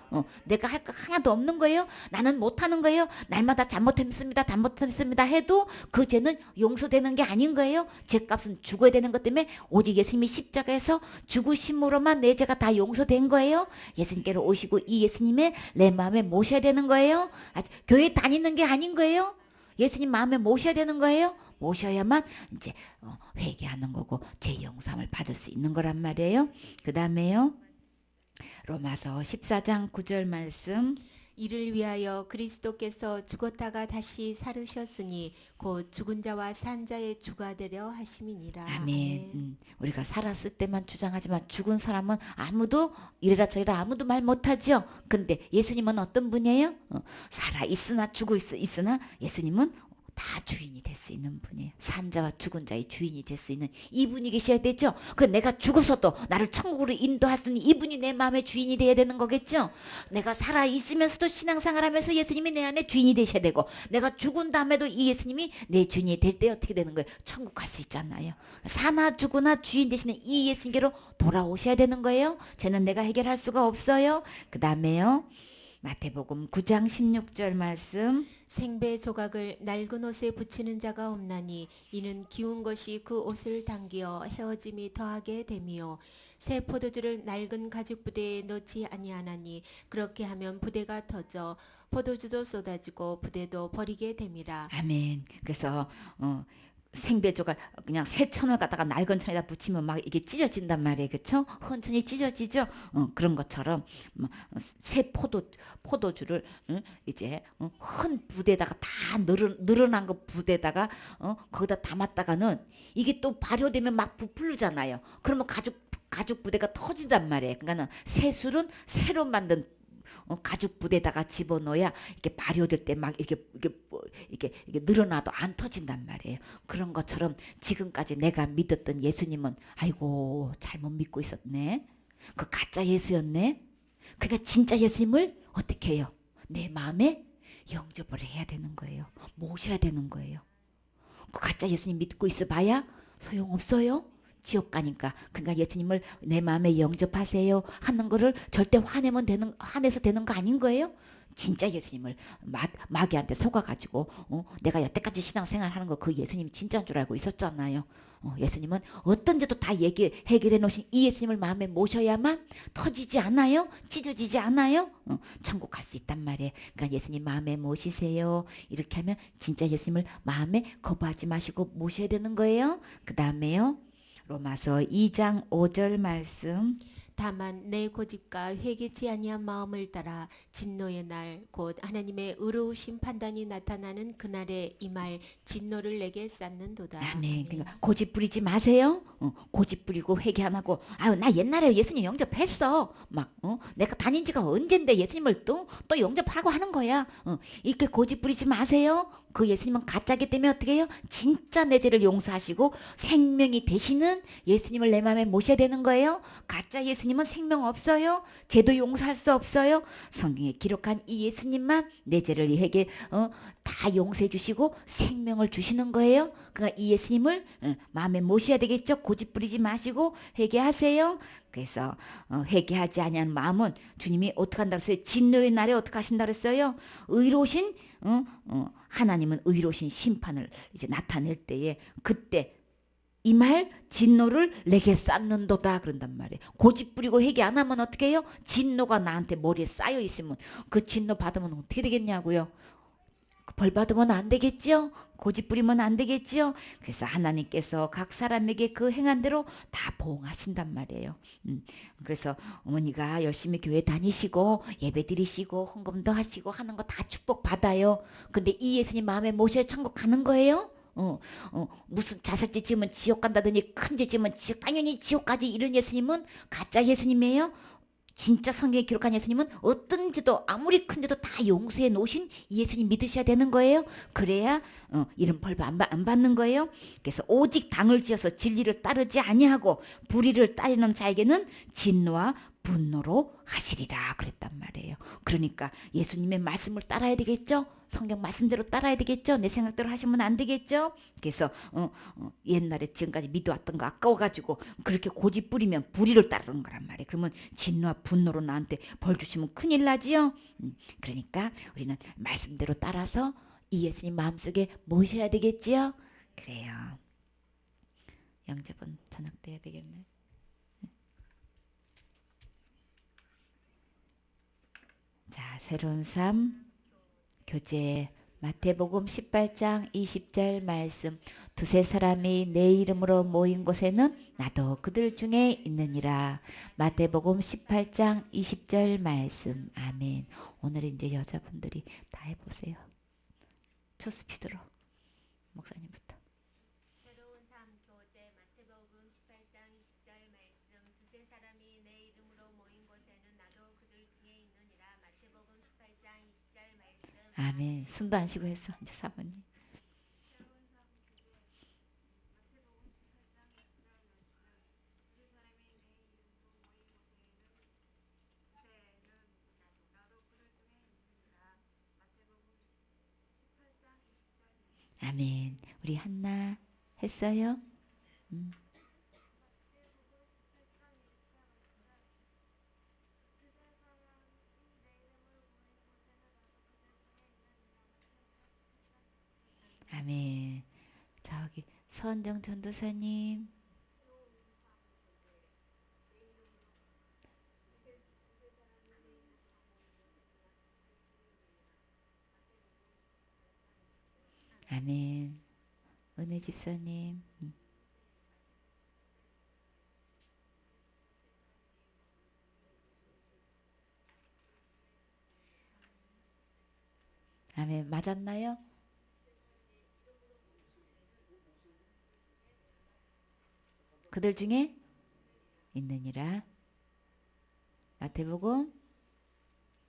내가 할 거 하나도 없는 거예요. 나는 못하는 거예요. 날마다 잘못했습니다 해도 그 죄는 용서되는 게 아닌 거예요. 죄값은 죽어야 되는 것 때문에 오직 예수님이 십자가에서 죽으심으로만 내 죄가 다 용서된 거예요. 예수님께로 오시고 이 예수님의 내 마음에 모셔야 되는 거예요. 교회 다니는 게 아닌 거예요. 예수님 마음에 모셔야 되는 거예요. 모셔야만 이제 회개하는 거고 죄 용서함을 받을 수 있는 거란 말이에요. 그 다음에요. 로마서 14장 9절 말씀. 이를 위하여 그리스도께서 죽었다가 다시 살으셨으니 곧 죽은 자와 산 자의 주가 되려 하심이니라. 아멘. 우리가 살았을 때만 주장하지만 죽은 사람은 아무도 이래라 저래라 아무도 말 못하죠. 근데 예수님은 어떤 분이에요? 살아 있으나 죽어 있으나 예수님은 다 주인이 될 수 있는 분이에요. 산자와 죽은 자의 주인이 될 수 있는 이분이 계셔야 되죠. 그 내가 죽어서도 나를 천국으로 인도할 수 있는 이분이 내 마음의 주인이 돼야 되는 거겠죠. 내가 살아 있으면서도 신앙생활 하면서 예수님이 내 안에 주인이 되셔야 되고, 내가 죽은 다음에도 이 예수님이 내 주인이 될 때 어떻게 되는 거예요? 천국 갈 수 있잖아요. 사나 죽으나 주인 되시는 이 예수님께로 돌아오셔야 되는 거예요. 죄는 내가 해결할 수가 없어요. 그 다음에요. 마태복음 9장 16절 말씀. 생배 조각을 낡은 옷에 붙이는 자가 없나니 이는 기운 것이 그 옷을 당기어 헤어짐이 더하게 됨이요 새 포도주를 낡은 가죽 부대에 넣지 아니하나니 그렇게 하면 부대가 터져 포도주도 쏟아지고 부대도 버리게 됨이라. 아멘. 그래서 생배조가 그냥 새 천을 갖다가 낡은 천에다 붙이면 막 이게 찢어진단 말이에요. 그렇죠? 헌천이 찢어지죠. 그런 것처럼 새 포도주를 이제 헌 부대에다가 다 늘어난 거 부대에다가 거기다 담았다가는 이게 또 발효되면 막 부풀잖아요. 그러면 가죽 부대가 터진단 말이에요. 그러니까는 새 술은 새로 만든 가죽 부대에다가 집어넣어야 이렇게 발효될 때 막 이렇게 늘어나도 안 터진단 말이에요. 그런 것처럼 지금까지 내가 믿었던 예수님은 아이고 잘못 믿고 있었네. 그 가짜 예수였네. 그러니까 진짜 예수님을 어떻게 해요? 내 마음에 영접을 해야 되는 거예요. 모셔야 되는 거예요. 그 가짜 예수님 믿고 있어봐야 소용없어요. 지옥 가니까. 그러니까 예수님을 내 마음에 영접하세요 하는 거를 절대 화내서 되는 거 아닌 거예요. 진짜 예수님을 마귀한테 속아가지고 내가 여태까지 신앙생활하는 거 그 예수님이 진짜인 줄 알고 있었잖아요. 예수님은 어떤지도 다 해결해 놓으신 이 예수님을 마음에 모셔야만 터지지 않아요? 찢어지지 않아요? 천국 갈 수 있단 말이에요. 그러니까 예수님 마음에 모시세요. 이렇게 하면 진짜 예수님을 마음에 거부하지 마시고 모셔야 되는 거예요. 그 다음에요. 로마서 2장 5절 말씀. 다만 내 고집과 회개치 아니한 마음을 따라 진노의 날 곧 하나님의 의로우신 판단이 나타나는 그날에 이 말 진노를 내게 쌓는도다. 아멘. 그러니까 고집 부리지 마세요. 고집 부리고 회개 안 하고 아유 나 옛날에 예수님 영접했어. 막 내가 다닌 지가 언젠데 예수님을 또 영접하고 하는 거야. 이렇게 고집 부리지 마세요. 그 예수님은 가짜기 때문에 어떻게 해요? 진짜 내 죄를 용서하시고 생명이 되시는 예수님을 내 마음에 모셔야 되는 거예요. 가짜 예수님은 생명 없어요. 죄도 용서할 수 없어요. 성경에 기록한 이 예수님만 내 죄를 해게 다 용서해 주시고 생명을 주시는 거예요. 그러니까 이 예수님을 마음에 모셔야 되겠죠. 고집 부리지 마시고 회개하세요. 그래서 회개하지 아니한 마음은 주님이 어떻게 한다 그랬어요? 진노의 날에 어떻게 하신다 그랬어요? 의로우신 하나님은 의로우신 심판을 이제 나타낼 때에 그때 이 말 진노를 내게 쌓는도다 그런단 말이에요. 고집 부리고 회개 안 하면 어떻게 해요? 진노가 나한테 머리에 쌓여 있으면 그 진노 받으면 어떻게 되겠냐고요. 벌 받으면 안 되겠죠? 고집 부리면 안 되겠죠? 그래서 하나님께서 각 사람에게 그 행한 대로 다 보응하신단 말이에요. 그래서 어머니가 열심히 교회 다니시고 예배 드리시고 헌금도 하시고 하는 거 다 축복 받아요. 근데 이 예수님 마음에 모셔야 천국 가는 거예요? 무슨 자살죄 지으면 지옥 간다더니 큰 죄 지으면 당연히 지옥 가지 이런 예수님은 가짜 예수님이에요. 진짜 성경에 기록한 예수님은 어떤 죄도 아무리 큰 죄도 다 용서해 놓으신 예수님 믿으셔야 되는 거예요. 그래야 이런 벌 안 받는 거예요. 그래서 오직 당을 지어서 진리를 따르지 아니하고 불의를 따르는 자에게는 진노와 분노로 하시리라 그랬단 말이에요. 그러니까 예수님의 말씀을 따라야 되겠죠. 성경 말씀대로 따라야 되겠죠. 내 생각대로 하시면 안 되겠죠. 그래서 옛날에 지금까지 믿어왔던 거 아까워가지고 그렇게 고집 부리면 불의를 따르는 거란 말이에요. 그러면 진노와 분노로 나한테 벌 주시면 큰일 나지요. 그러니까 우리는 말씀대로 따라서 이 예수님 마음속에 모셔야 되겠지요. 그래요. 영접은 저녁 때 해야 되겠네. 자, 새로운 삶 교재 마태복음 18장 20절 말씀. 두세 사람이 내 이름으로 모인 곳에는 나도 그들 중에 있느니라. 마태복음 18장 20절 말씀. 아멘. 오늘 이제 여자분들이 다 해보세요. 초스피드로 목사님부터. 새로운 삶 교재 마태복음 18장 20절 말씀. 두세 사람이 내 이름으로 모인 곳에는 나도 그들 중에 있느니라. 마태복음 18장 20절 말씀. 아멘. 숨도 안 쉬고 했어. 이제 사모님. 아멘. 우리 한나 했어요? 아멘. 저기 서은정 전도사님. 아멘. 은혜 집사님. 아멘. 맞았나요? 그들 중에 있느니라. 마태복음.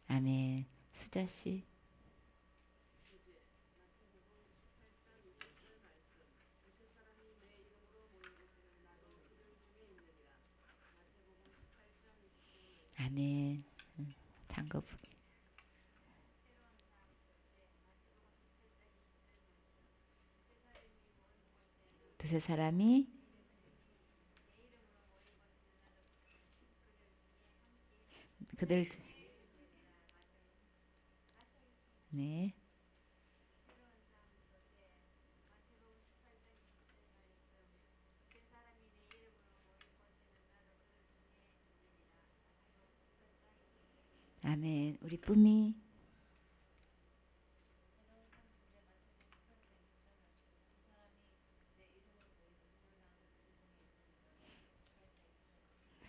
아멘. 수자씨. 아멘. 장거부. 두세 사람이 그들 네. 아멘. 우리 뿜이.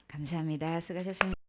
감사합니다. 수고하셨습니다.